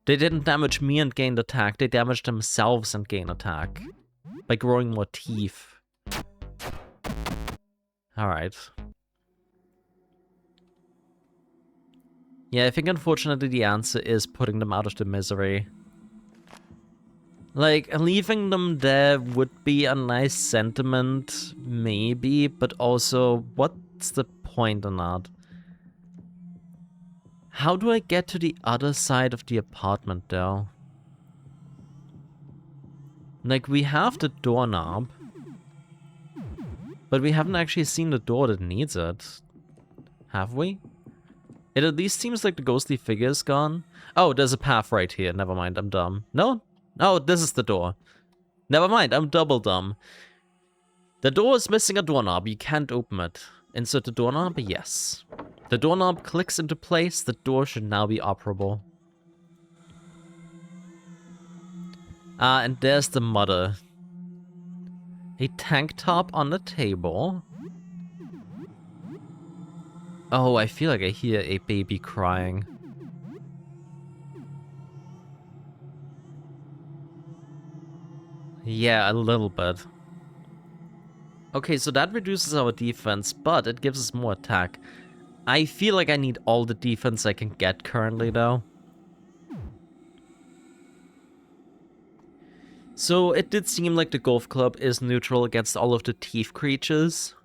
They didn't damage me and gained attack, they damaged themselves and gained attack. By growing more teeth. Alright. Yeah, I think unfortunately the answer is putting them out of the misery. Like, leaving them there would be a nice sentiment, maybe, but also, what's the point in that? How do I get to the other side of the apartment, though? Like, we have the doorknob, but we haven't actually seen the door that needs it. Have we? It at least seems like the ghostly figure is gone. Oh, there's a path right here. Never mind, I'm dumb. No? Oh, this is the door. Never mind, I'm double dumb. The door is missing a doorknob. You can't open it. Insert the doorknob? Yes. The doorknob clicks into place. The door should now be operable. And there's the mother. A tank top on the table. Oh, I feel like I hear a baby crying. Yeah, a little bit. Okay, so that reduces our defense, but it gives us more attack. I feel like I need all the defense I can get currently, though. So it did seem like the golf club is neutral against all of the teeth creatures.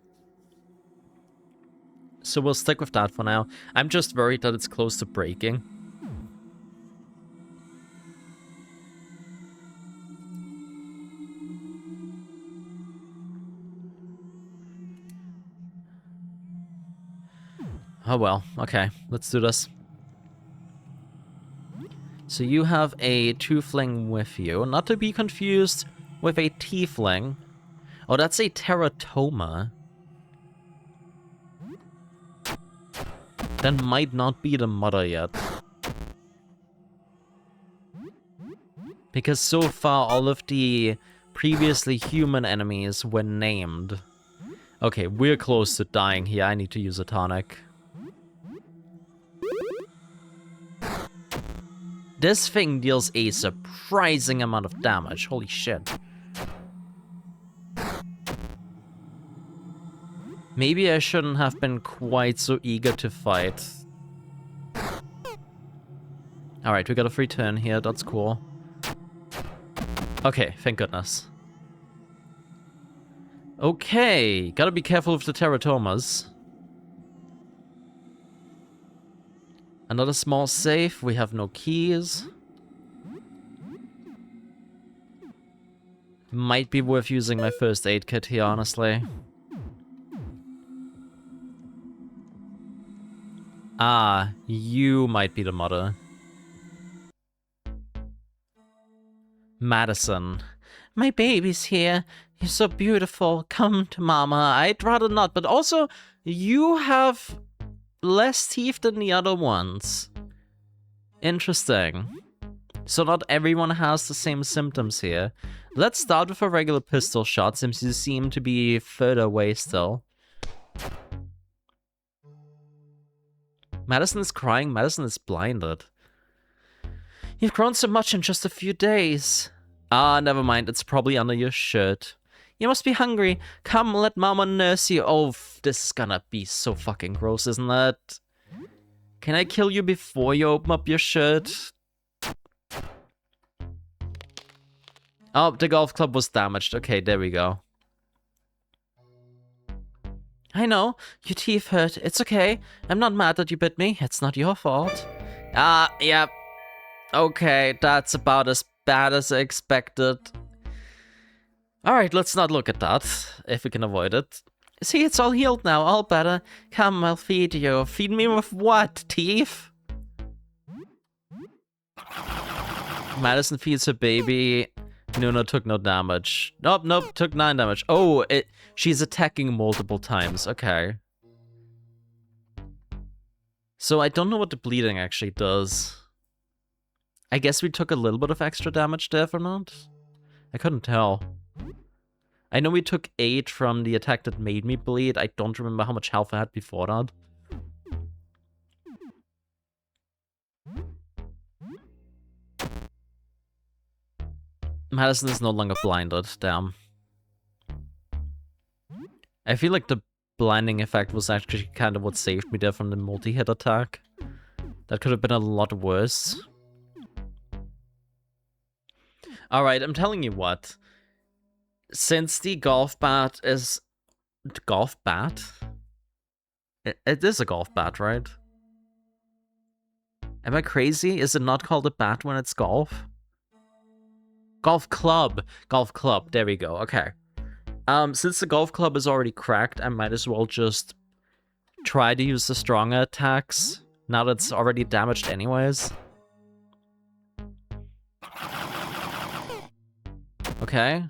So we'll stick with that for now. I'm just worried that it's close to breaking. Oh well, okay, let's do this. So you have a tiefling with you, not to be confused with a tiefling. Oh, that's a teratoma. That might not be the mother yet. Because so far all of the previously human enemies were named. Okay, we're close to dying here. I need to use a tonic. This thing deals a surprising amount of damage. Holy shit. Maybe I shouldn't have been quite so eager to fight. Alright, we got a free turn here. That's cool. Okay, thank goodness. Okay, gotta be careful with the teratomas. Another small safe. We have no keys. Might be worth using my first aid kit here, honestly. Ah, you might be the mother. Madison. My baby's here. You're so beautiful. Come to Mama. I'd rather not, but also, you have less teeth than the other ones. Interesting. So not everyone has the same symptoms here. Let's start with a regular pistol shot, since you seem to be further away still. Madison is crying. Madison is blinded. You've grown so much in just a few days. Ah, never mind. It's probably under your shirt. You must be hungry. Come, let Mama nurse you. Oh, this is gonna be so fucking gross, isn't it? Can I kill you before you open up your shirt? Oh, the golf club was damaged. Okay, there we go. I know. Your teeth hurt. It's okay. I'm not mad that you bit me. It's not your fault. Ah, yeah. Okay, that's about as bad as I expected. Alright, let's not look at that, if we can avoid it. See, it's all healed now, all better. Come, I'll feed you. Feed me with what? Teeth? Madison feeds her baby. Nuna took no damage. Nope, took 9 damage. Oh, she's attacking multiple times. Okay. So I don't know what the bleeding actually does. I guess we took a little bit of extra damage there or not? I couldn't tell. I know we took 8 from the attack that made me bleed. I don't remember how much health I had before that. Madison is no longer blinded, damn. I feel like the blinding effect was actually kind of what saved me there from the multi-hit attack. That could have been a lot worse. Alright, I'm telling you what. Since the golf bat is... Golf bat? It is a golf bat, right? Am I crazy? Is it not called a bat when it's golf? Golf club. Golf club. There we go. Okay. Since the golf club is already cracked, I might as well just try to use the stronger attacks. Now that it's already damaged anyways. Okay.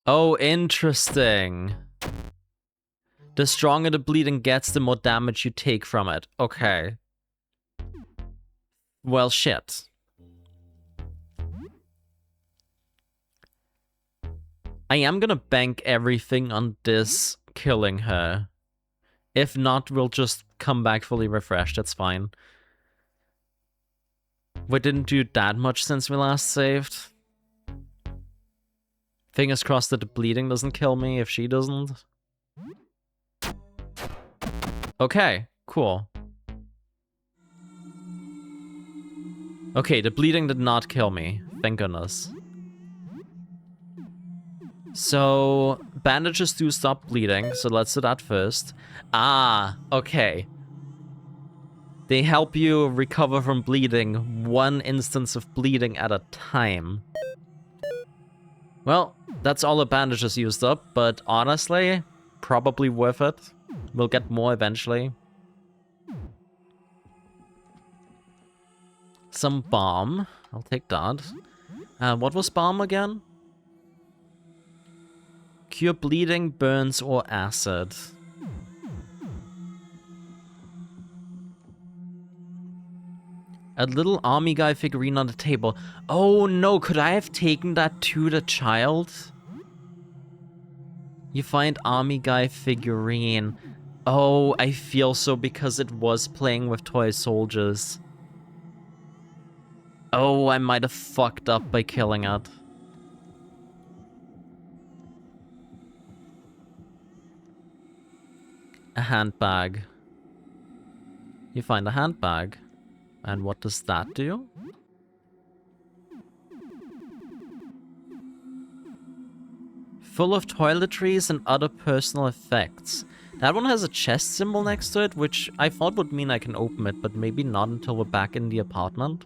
Oh, interesting. The stronger the bleeding gets, the more damage you take from it. Okay. Well, shit. I am gonna bank everything on this killing her. If not, we'll just come back fully refreshed. That's fine. We didn't do that much since we last saved. Fingers crossed that the bleeding doesn't kill me if she doesn't. Okay, cool. Okay, the bleeding did not kill me. Thank goodness. So, bandages do stop bleeding, so let's do that first. Ah, okay. They help you recover from bleeding, 1 instance of bleeding at a time. Well, that's all the bandages used up, but honestly, probably worth it. We'll get more eventually. Some balm. I'll take that. What was balm again? Cure bleeding, burns, or acid. A little army guy figurine on the table. Oh no, could I have taken that to the child? You find army guy figurine. Oh, I feel so because it was playing with toy soldiers. Oh, I might have fucked up by killing it. A handbag. You find a handbag. And what does that do? Full of toiletries and other personal effects. That one has a chest symbol next to it, which I thought would mean I can open it, but maybe not until we're back in the apartment.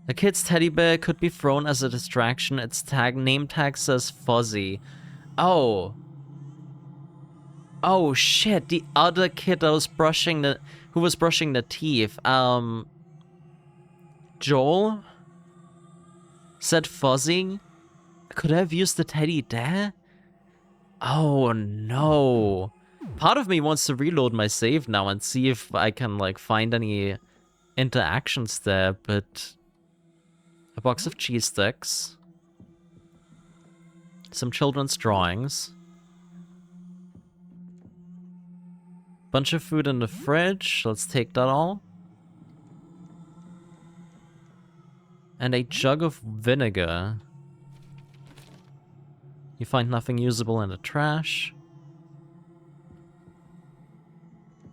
The kid's teddy bear could be thrown as a distraction. Its name tag says fuzzy. Oh. Oh shit, the other kid that was brushing who was brushing the teeth. Joel? Said Fuzzy? Could I have used the teddy there? Oh no. Part of me wants to reload my save now and see if I can, like, find any interactions there, but... A box of cheese sticks. Some children's drawings. Bunch of food in the fridge. Let's take that all. And a jug of vinegar. You find nothing usable in the trash.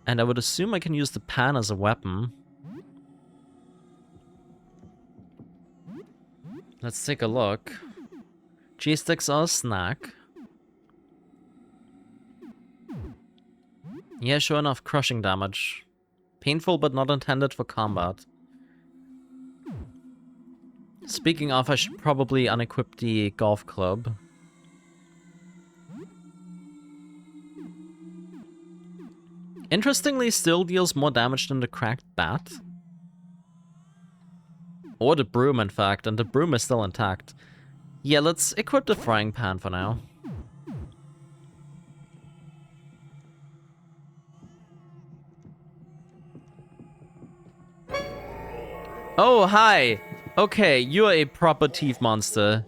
And I would assume I can use the pan as a weapon. Let's take a look. Cheese sticks are a snack. Yeah, sure enough, crushing damage. Painful but not intended for combat. Speaking of, I should probably unequip the golf club. Interestingly, still deals more damage than the cracked bat. Or the broom, in fact, and the broom is still intact. Yeah, let's equip the frying pan for now. Oh, hi! Okay, you're a proper teeth monster.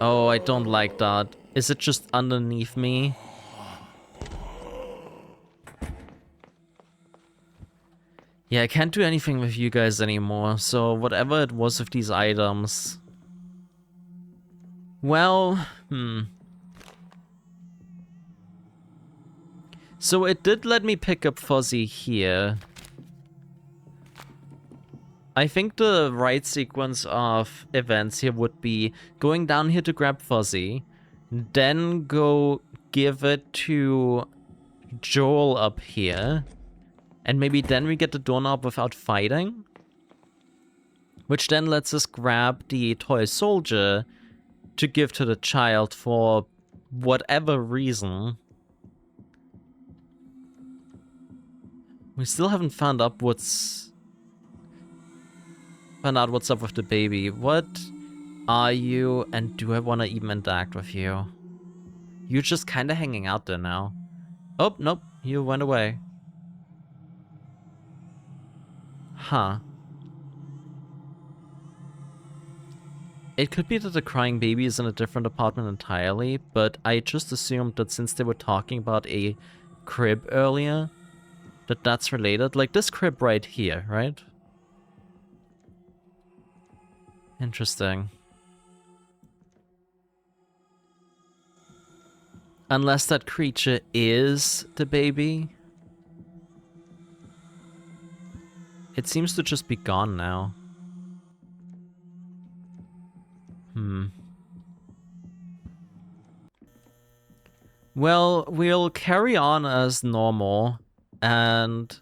Oh, I don't like that. Is it just underneath me? Yeah, I can't do anything with you guys anymore, so whatever it was with these items... Well, So it did let me pick up Fuzzy here. I think the right sequence of events here would be going down here to grab Fuzzy, then go give it to Joel up here, and maybe then we get the doorknob without fighting? Which then lets us grab the toy soldier to give to the child for whatever reason. We still haven't found out what's up with the baby. What are you, and do I want to even interact with you? You're just kind of hanging out there now. Oh, nope, you went away. Huh. It could be that the crying baby is in a different apartment entirely, but I just assumed that since they were talking about a crib earlier, that that's related. Like this crib right here, right? Interesting. Unless that creature is the baby. It seems to just be gone now. Well, we'll carry on as normal, and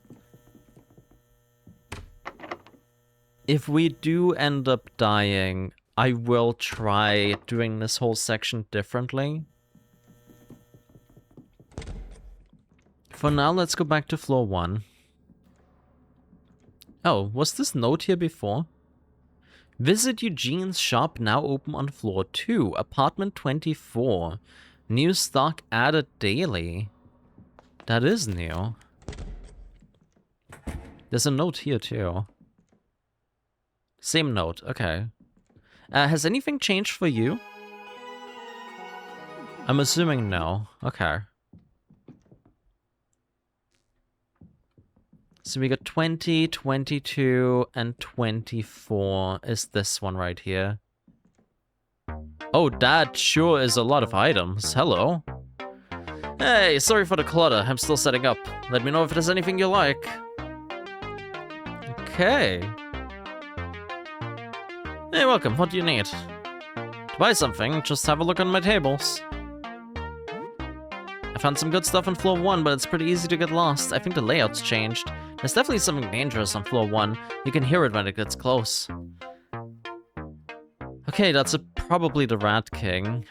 if we do end up dying, I will try doing this whole section differently. For now, let's go back to floor 1. Oh, was this note here before? Visit Eugene's shop, now open on floor 2, apartment 24. New stock added daily. That is new. There's a note here too. Same note, okay. Has anything changed for you? I'm assuming no. Okay. So we got 20, 22, and 24 is this one right here. Oh, that sure is a lot of items. Hello. Hey, sorry for the clutter. I'm still setting up. Let me know if there's anything you like. Okay. Hey, welcome. What do you need? To buy something, just have a look on my tables. I found some good stuff on floor 1, but it's pretty easy to get lost. I think the layout's changed. There's definitely something dangerous on floor 1. You can hear it when it gets close. Okay, that's probably the Rat King.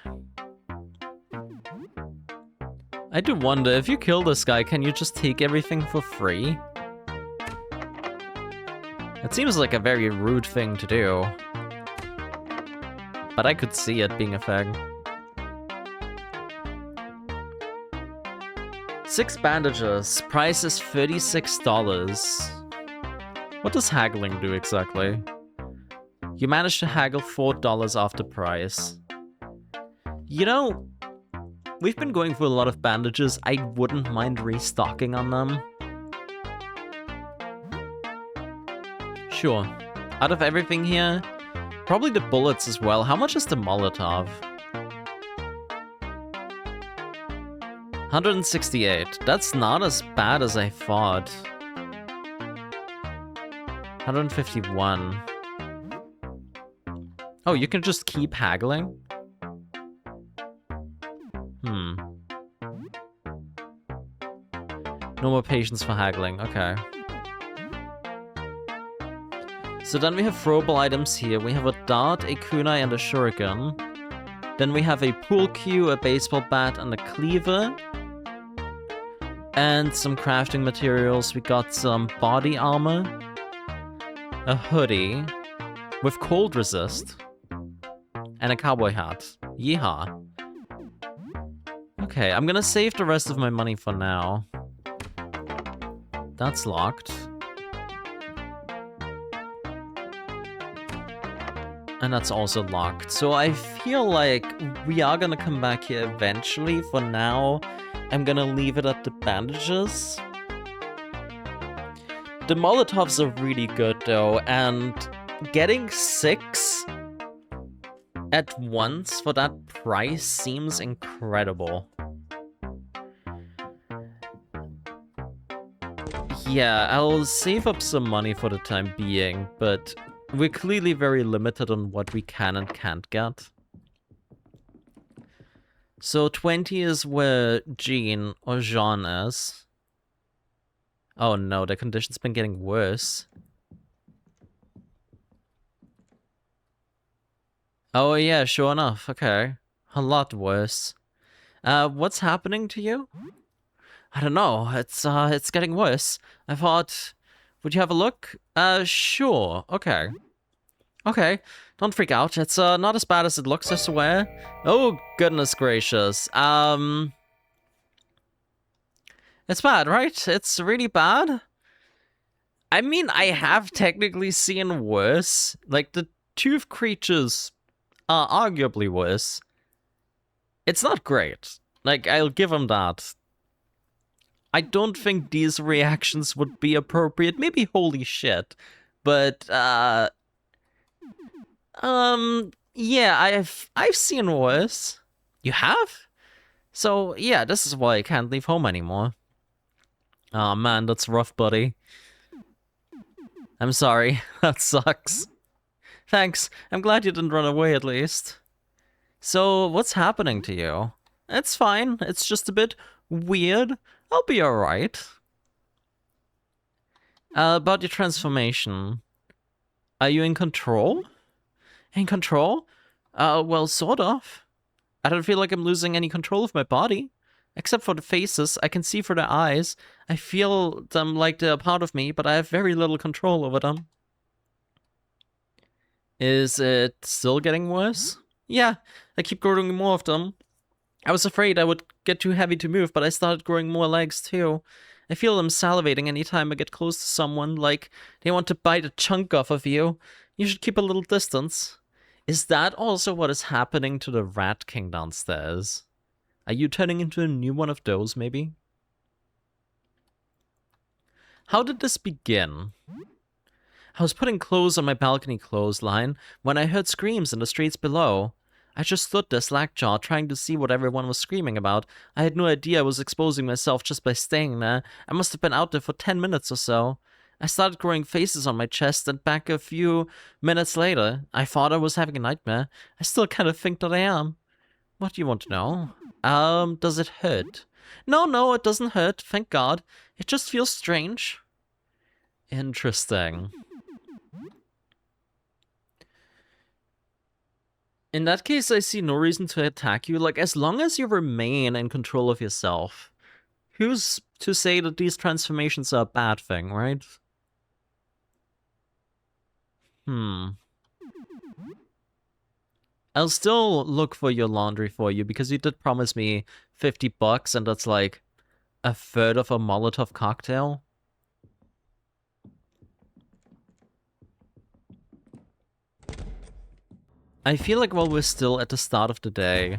I do wonder, if you kill this guy, can you just take everything for free? It seems like a very rude thing to do. But I could see it being a thing. 6 bandages. Price is $36. What does haggling do exactly? You managed to haggle $4 off the price. You know, we've been going through a lot of bandages. I wouldn't mind restocking on them. Sure. Out of everything here, probably the bullets as well. How much is the Molotov? 168. That's not as bad as I thought. 151. Oh, you can just keep haggling? No more patience for haggling, okay. So then we have throwable items here. We have a dart, a kunai, and a shuriken. Then we have a pool cue, a baseball bat, and a cleaver. And some crafting materials. We got some body armor. A hoodie. With cold resist. And a cowboy hat. Yeehaw. Okay, I'm gonna save the rest of my money for now. That's locked. And that's also locked. So I feel like we are gonna come back here eventually. For now, I'm gonna leave it at the bandages. The Molotovs are really good though, and getting 6 at once for that price seems incredible. Yeah, I'll save up some money for the time being, but we're clearly very limited on what we can and can't get. So 20 is where Jean or Jean is. Oh no, the condition's been getting worse. Oh yeah, sure enough, okay. A lot worse. What's happening to you? I don't know, it's getting worse. I thought, would you have a look? Sure, okay. Okay, don't freak out, it's not as bad as it looks, I swear. Oh, goodness gracious. It's bad, right? It's really bad? I mean, I have technically seen worse. Like, the tooth creatures are arguably worse. It's not great. Like, I'll give them that. I don't think these reactions would be appropriate. Maybe holy shit. But, yeah, I've seen worse. You have? So, yeah, this is why I can't leave home anymore. Aw, man, that's rough, buddy. I'm sorry. That sucks. Thanks. I'm glad you didn't run away, at least. So, what's happening to you? It's fine. It's just a bit weird. I'll be alright. About your transformation. Are you in control? In control? Well, sort of. I don't feel like I'm losing any control of my body. Except for the faces, I can see through the eyes. I feel them like they're a part of me, but I have very little control over them. Is it still getting worse? Yeah, I keep growing more of them. I was afraid I would get too heavy to move, but I started growing more legs too. I feel them salivating anytime I get close to someone, like they want to bite a chunk off of you. You should keep a little distance. Is that also what is happening to the Rat King downstairs? Are you turning into a new one of those, maybe? How did this begin? I was putting clothes on my balcony clothesline when I heard screams in the streets below. I just stood there slack-jawed, trying to see what everyone was screaming about. I had no idea I was exposing myself just by staying there. I must have been out there for 10 minutes or so. I started growing faces on my chest, and back a few minutes later, I thought I was having a nightmare. I still kind of think that I am. What do you want to know? Does it hurt? No, it doesn't hurt, thank God. It just feels strange. Interesting. In that case, I see no reason to attack you. Like, as long as you remain in control of yourself. Who's to say that these transformations are a bad thing, right? I'll still look for your laundry for you, because you did promise me $50, and that's like a third of a Molotov cocktail. I feel like while we're still at the start of the day...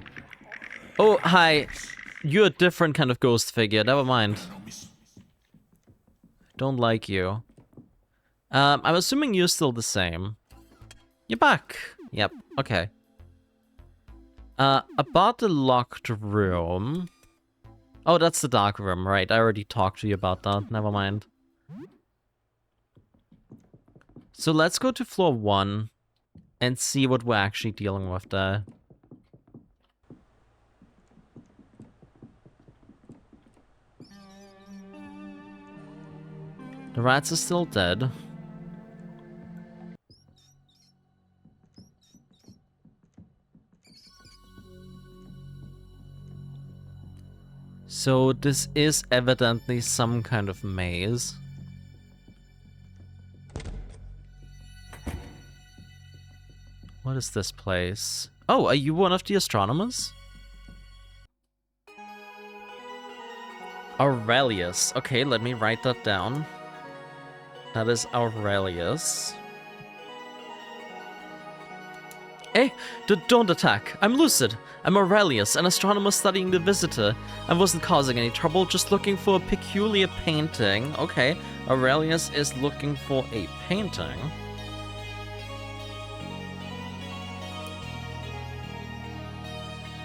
Oh, hi. You're a different kind of ghost figure. Never mind. Don't like you. I'm assuming you're still the same. You're back. Yep, okay. About the locked room... Oh, that's the dark room, right. I already talked to you about that. Never mind. So let's go to floor 1 and see what we're actually dealing with there. The rats are still dead. So this is evidently some kind of maze. What is this place? Oh, are you one of the astronomers? Aurelius. Okay, let me write that down. That is Aurelius. Hey, don't attack. I'm Lucid. I'm Aurelius, an astronomer studying the visitor. I wasn't causing any trouble, just looking for a peculiar painting. Okay, Aurelius is looking for a painting.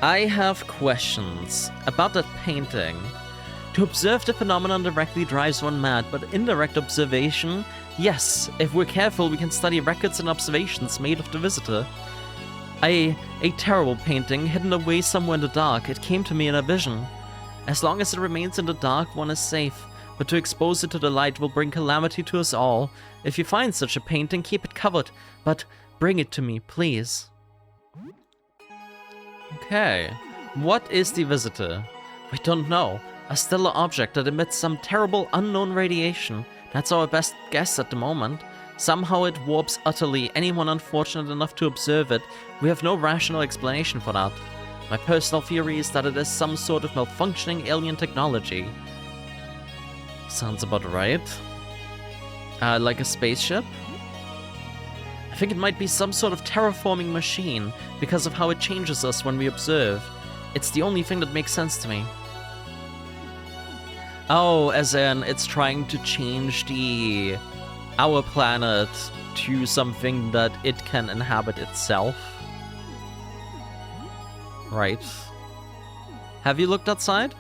I have questions about that painting. To observe the phenomenon directly drives one mad, but indirect observation? Yes, if we're careful, we can study records and observations made of the visitor. A terrible painting, hidden away somewhere in the dark. It came to me in a vision. As long as it remains in the dark, one is safe, but to expose it to the light will bring calamity to us all. If you find such a painting, keep it covered, but bring it to me, please. Okay, what is the visitor? We don't know. A stellar object that emits some terrible unknown radiation. That's our best guess at the moment. Somehow it warps utterly anyone unfortunate enough to observe it. We have no rational explanation for that. My personal theory is that it is some sort of malfunctioning alien technology. Sounds about right. Like a spaceship? I think it might be some sort of terraforming machine, because of how it changes us when we observe. It's the only thing that makes sense to me. Oh, as in, it's trying to change our planet to something that it can inhabit itself. Right. Have you looked outside?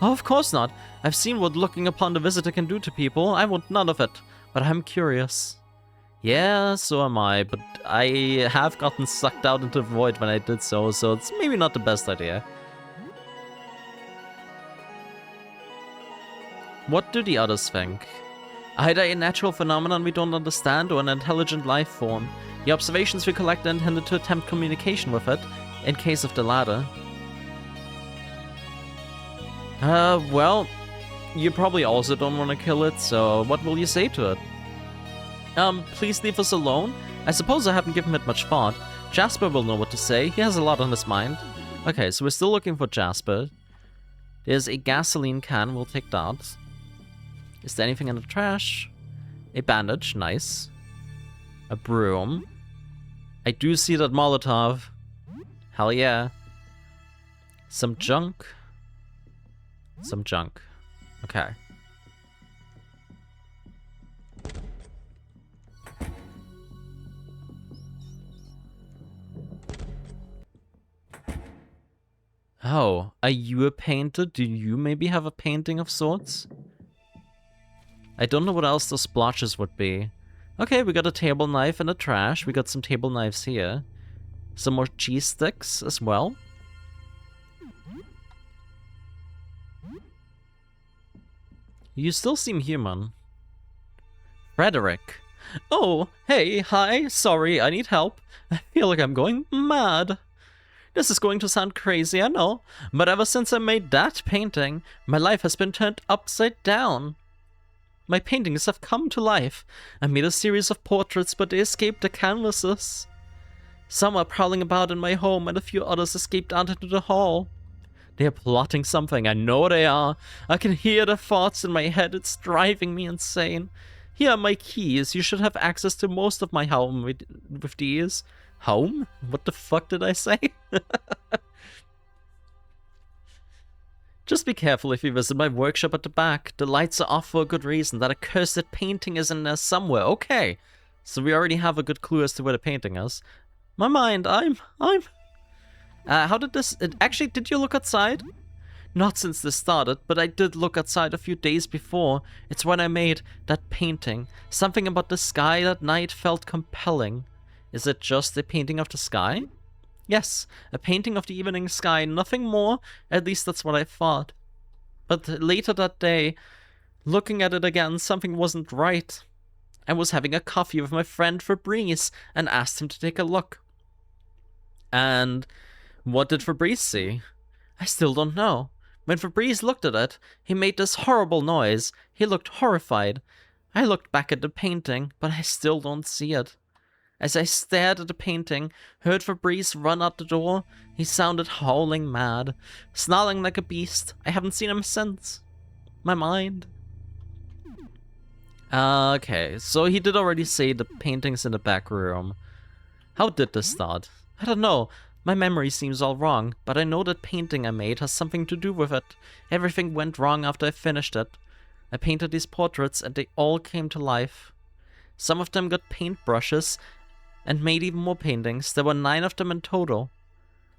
Oh, of course not. I've seen what looking upon the visitor can do to people. I want none of it. But I'm curious. Yeah, so am I, but I have gotten sucked out into the void when I did so it's maybe not the best idea. What do the others think? Either a natural phenomenon we don't understand or an intelligent life form. The observations we collect are intended to attempt communication with it, in case of the latter. Well, you probably also don't want to kill it, so what will you say to it? Please leave us alone? I suppose I haven't given it much thought. Jasper will know what to say, he has a lot on his mind. Okay, so we're still looking for Jasper. There's a gasoline can, we'll take that. Is there anything in the trash? A bandage, nice. A broom. I do see that Molotov. Hell yeah. Some junk. Some junk. Okay. Oh, are you a painter? Do you maybe have a painting of sorts? I don't know what else the splotches would be. Okay, we got a table knife in the trash. We got some table knives here. Some more cheese sticks as well. You still seem human. Frederick. Oh, hey, hi, sorry, I need help. I feel like I'm going mad. This is going to sound crazy, I know, but ever since I made that painting, my life has been turned upside down. My paintings have come to life. I made a series of portraits, but they escaped the canvases. Some are prowling about in my home, and a few others escaped out into the hall. They are plotting something, I know they are. I can hear the thoughts in my head, it's driving me insane. Here are my keys, you should have access to most of my home with these. Home? What the fuck did I say? Just be careful if you visit my workshop at the back. The lights are off for a good reason. That accursed painting is in there somewhere. Okay. So we already have a good clue as to where the painting is. My mind, how did this... Actually, did you look outside? Not since this started, but I did look outside a few days before. It's when I made that painting. Something about the sky that night felt compelling. Is it just a painting of the sky? Yes, a painting of the evening sky, nothing more. At least that's what I thought. But later that day, looking at it again, something wasn't right. I was having a coffee with my friend Fabrice and asked him to take a look. And what did Fabrice see? I still don't know. When Fabrice looked at it, he made this horrible noise. He looked horrified. I looked back at the painting, but I still don't see it. As I stared at the painting, heard Fabrice run out the door, he sounded howling mad, snarling like a beast. I haven't seen him since. My mind. Okay, so he did already say the painting's in the back room. How did this start? I don't know. My memory seems all wrong, but I know that painting I made has something to do with it. Everything went wrong after I finished it. I painted these portraits and they all came to life. Some of them got paintbrushes and made even more paintings. There were 9 of them in total.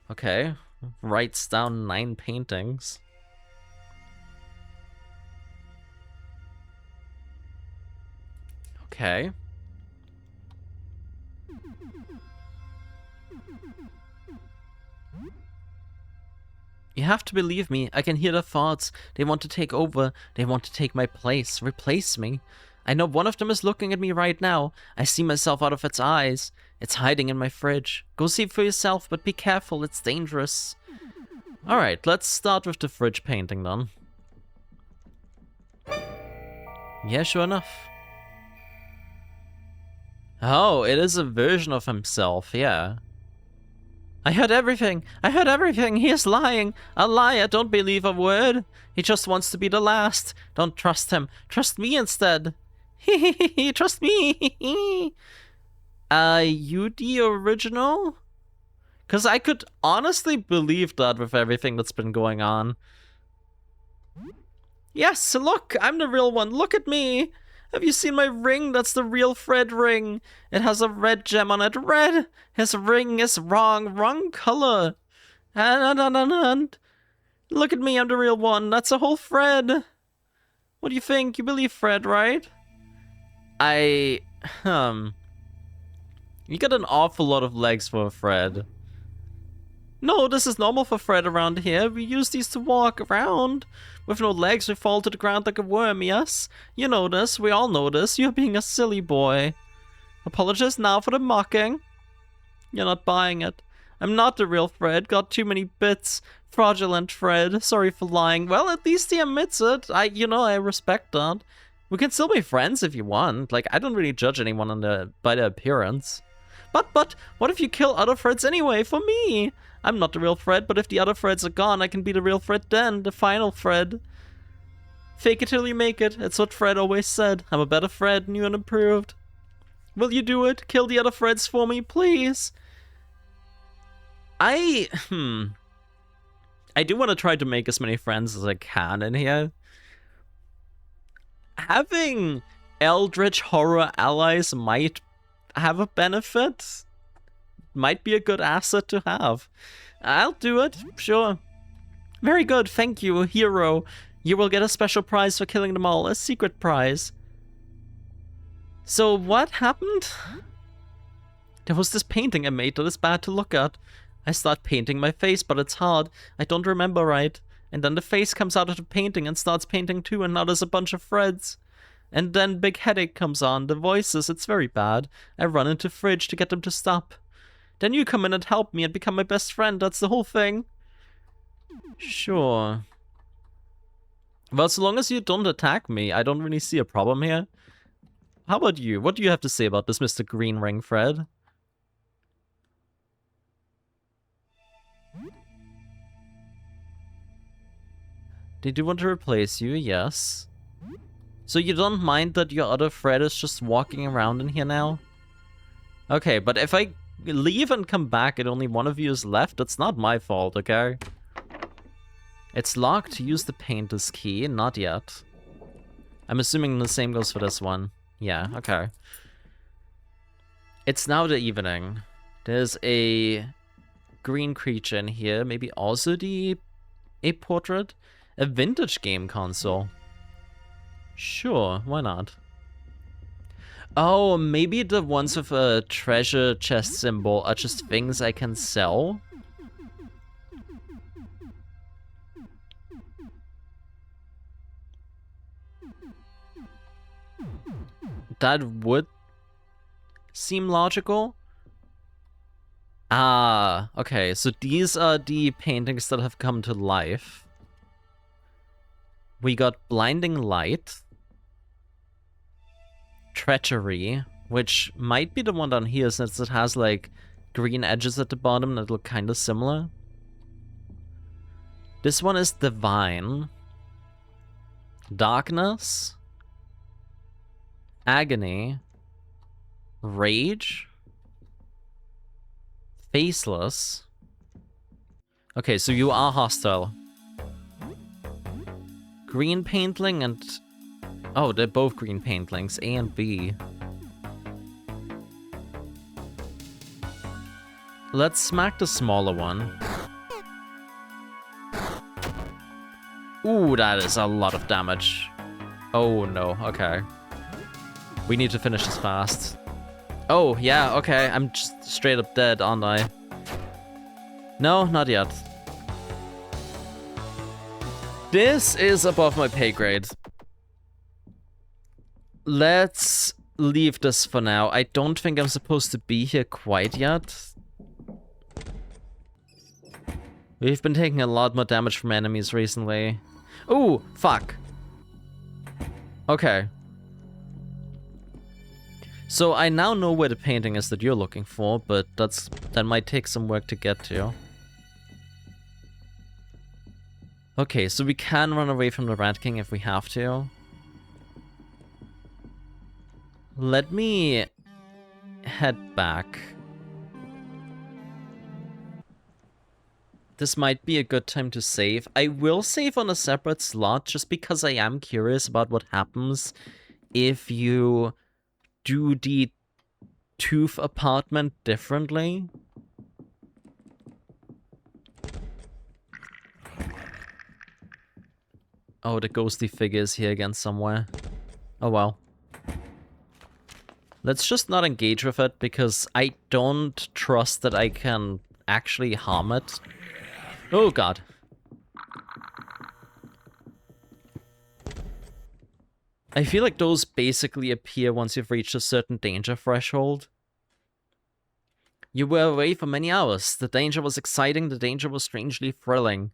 Okay, writes down 9 paintings. Okay. You have to believe me, I can hear their thoughts. They want to take over. They want to take my place, replace me. I know one of them is looking at me right now. I see myself out of its eyes. It's hiding in my fridge. Go see for yourself, but be careful, it's dangerous. Alright, let's start with the fridge painting then. Yeah, sure enough. Oh, it is a version of himself, yeah. I heard everything! I heard everything! He is lying! A liar! Don't believe a word! He just wants to be the last! Don't trust him! Trust me instead! Hehehe, trust me! You the original? Because I could honestly believe that with everything that's been going on. Yes, look! I'm the real one! Look at me! Have you seen my ring? That's the real Fred ring. It has a red gem on it. Red! His ring is wrong color. And look at me, I'm the real one. That's a whole Fred. What do you think? You believe Fred, right? You got an awful lot of legs for a Fred. No, this is normal for Fred around here. We use these to walk around. With no legs, we fall to the ground like a worm, yes? You know this. We all know this. You're being a silly boy. Apologize now for the mocking. You're not buying it. I'm not the real Fred. Got too many bits. Fraudulent Fred. Sorry for lying. Well, at least he admits it. I respect that. We can still be friends if you want. Like, I don't really judge anyone by their appearance. But, what if you kill other Freds anyway, for me? I'm not the real Fred, but if the other Freds are gone, I can be the real Fred then, the final Fred. Fake it till you make it. It's what Fred always said. I'm a better Fred, new and improved. Will you do it? Kill the other Freds for me, please? I do want to try to make as many friends as I can in here. Having Eldritch Horror allies might have a benefit. Might be a good asset to have. I'll do it, sure. Very good, thank you, hero. You will get a special prize for killing them all, a secret prize. So what happened? There was this painting I made that is bad to look at. I start painting my face, but it's hard. I don't remember right. And then the face comes out of the painting and starts painting too, and now there's a bunch of Freds. And then big headache comes on, the voices, it's very bad. I run into fridge to get them to stop. Then you come in and help me and become my best friend, that's the whole thing. Sure. Well, so long as you don't attack me, I don't really see a problem here. How about you? What do you have to say about this, Mr. Green Ring Fred? They do want to replace you, yes. So you don't mind that your other Fred is just walking around in here now? Okay, but if I leave and come back and only one of you is left, it's not my fault, okay? It's locked. Use the painter's key. Not yet. I'm assuming the same goes for this one. Yeah, okay. It's now the evening. There's a green creature in here. Maybe also a portrait? A vintage game console. Sure, why not? Oh, maybe the ones with a treasure chest symbol are just things I can sell? That would seem logical. Ah, okay, so these are the paintings that have come to life. We got Blinding Light. Treachery, which might be the one down here since it has like green edges at the bottom that look kind of similar. This one is Divine. Darkness. Agony. Rage. Faceless. Okay, so you are hostile. Green paintling and... Oh, they're both green paintlings, A and B. Let's smack the smaller one. Ooh, that is a lot of damage. Oh no, okay. We need to finish this fast. Oh, yeah, okay, I'm just straight up dead, aren't I? No, not yet. This is above my pay grade. Let's leave this for now. I don't think I'm supposed to be here quite yet. We've been taking a lot more damage from enemies recently. Ooh, fuck. Okay. So I now know where the painting is that you're looking for, but that might take some work to get to. Okay, so we can run away from the Rat King if we have to. Let me head back. This might be a good time to save. I will save on a separate slot just because I am curious about what happens if you do the tooth apartment differently. Oh, the ghostly figure is here again somewhere. Oh well. Let's just not engage with it because I don't trust that I can actually harm it. Oh god. I feel like those basically appear once you've reached a certain danger threshold. You were away for many hours. The danger was exciting, the danger was strangely thrilling.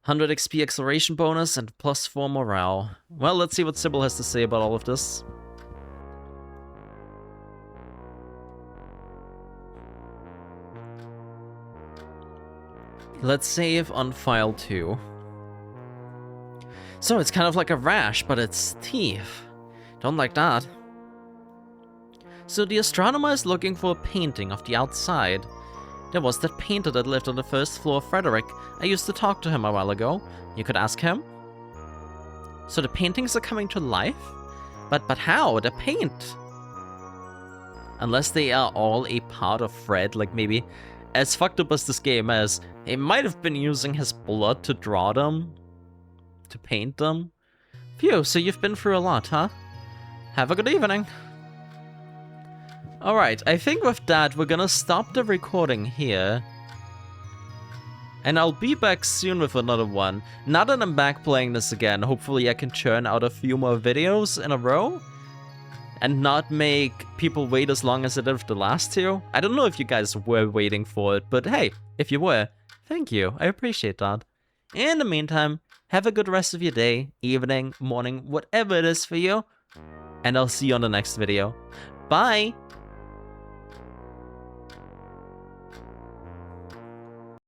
100 XP acceleration bonus and +4 morale. Well, let's see what Sybil has to say about all of this. Let's save on file 2. So it's kind of like a rash, but it's teeth. Don't like that. So the astronomer is looking for a painting of the outside. There was that painter that lived on the first floor of Frederick. I used to talk to him a while ago. You could ask him. So the paintings are coming to life? But how? The paint? Unless they are all a part of Fred, like maybe, as fucked up as this game is, he might have been using his blood to draw them. To paint them. Phew, so you've been through a lot, huh? Have a good evening. Alright, I think with that, we're gonna stop the recording here. And I'll be back soon with another one. Now that I'm back playing this again, hopefully I can churn out a few more videos in a row. And not make people wait as long as I did with the last two. I don't know if you guys were waiting for it, but hey, if you were, thank you. I appreciate that. In the meantime, have a good rest of your day, evening, morning, whatever it is for you, and I'll see you on the next video. Bye!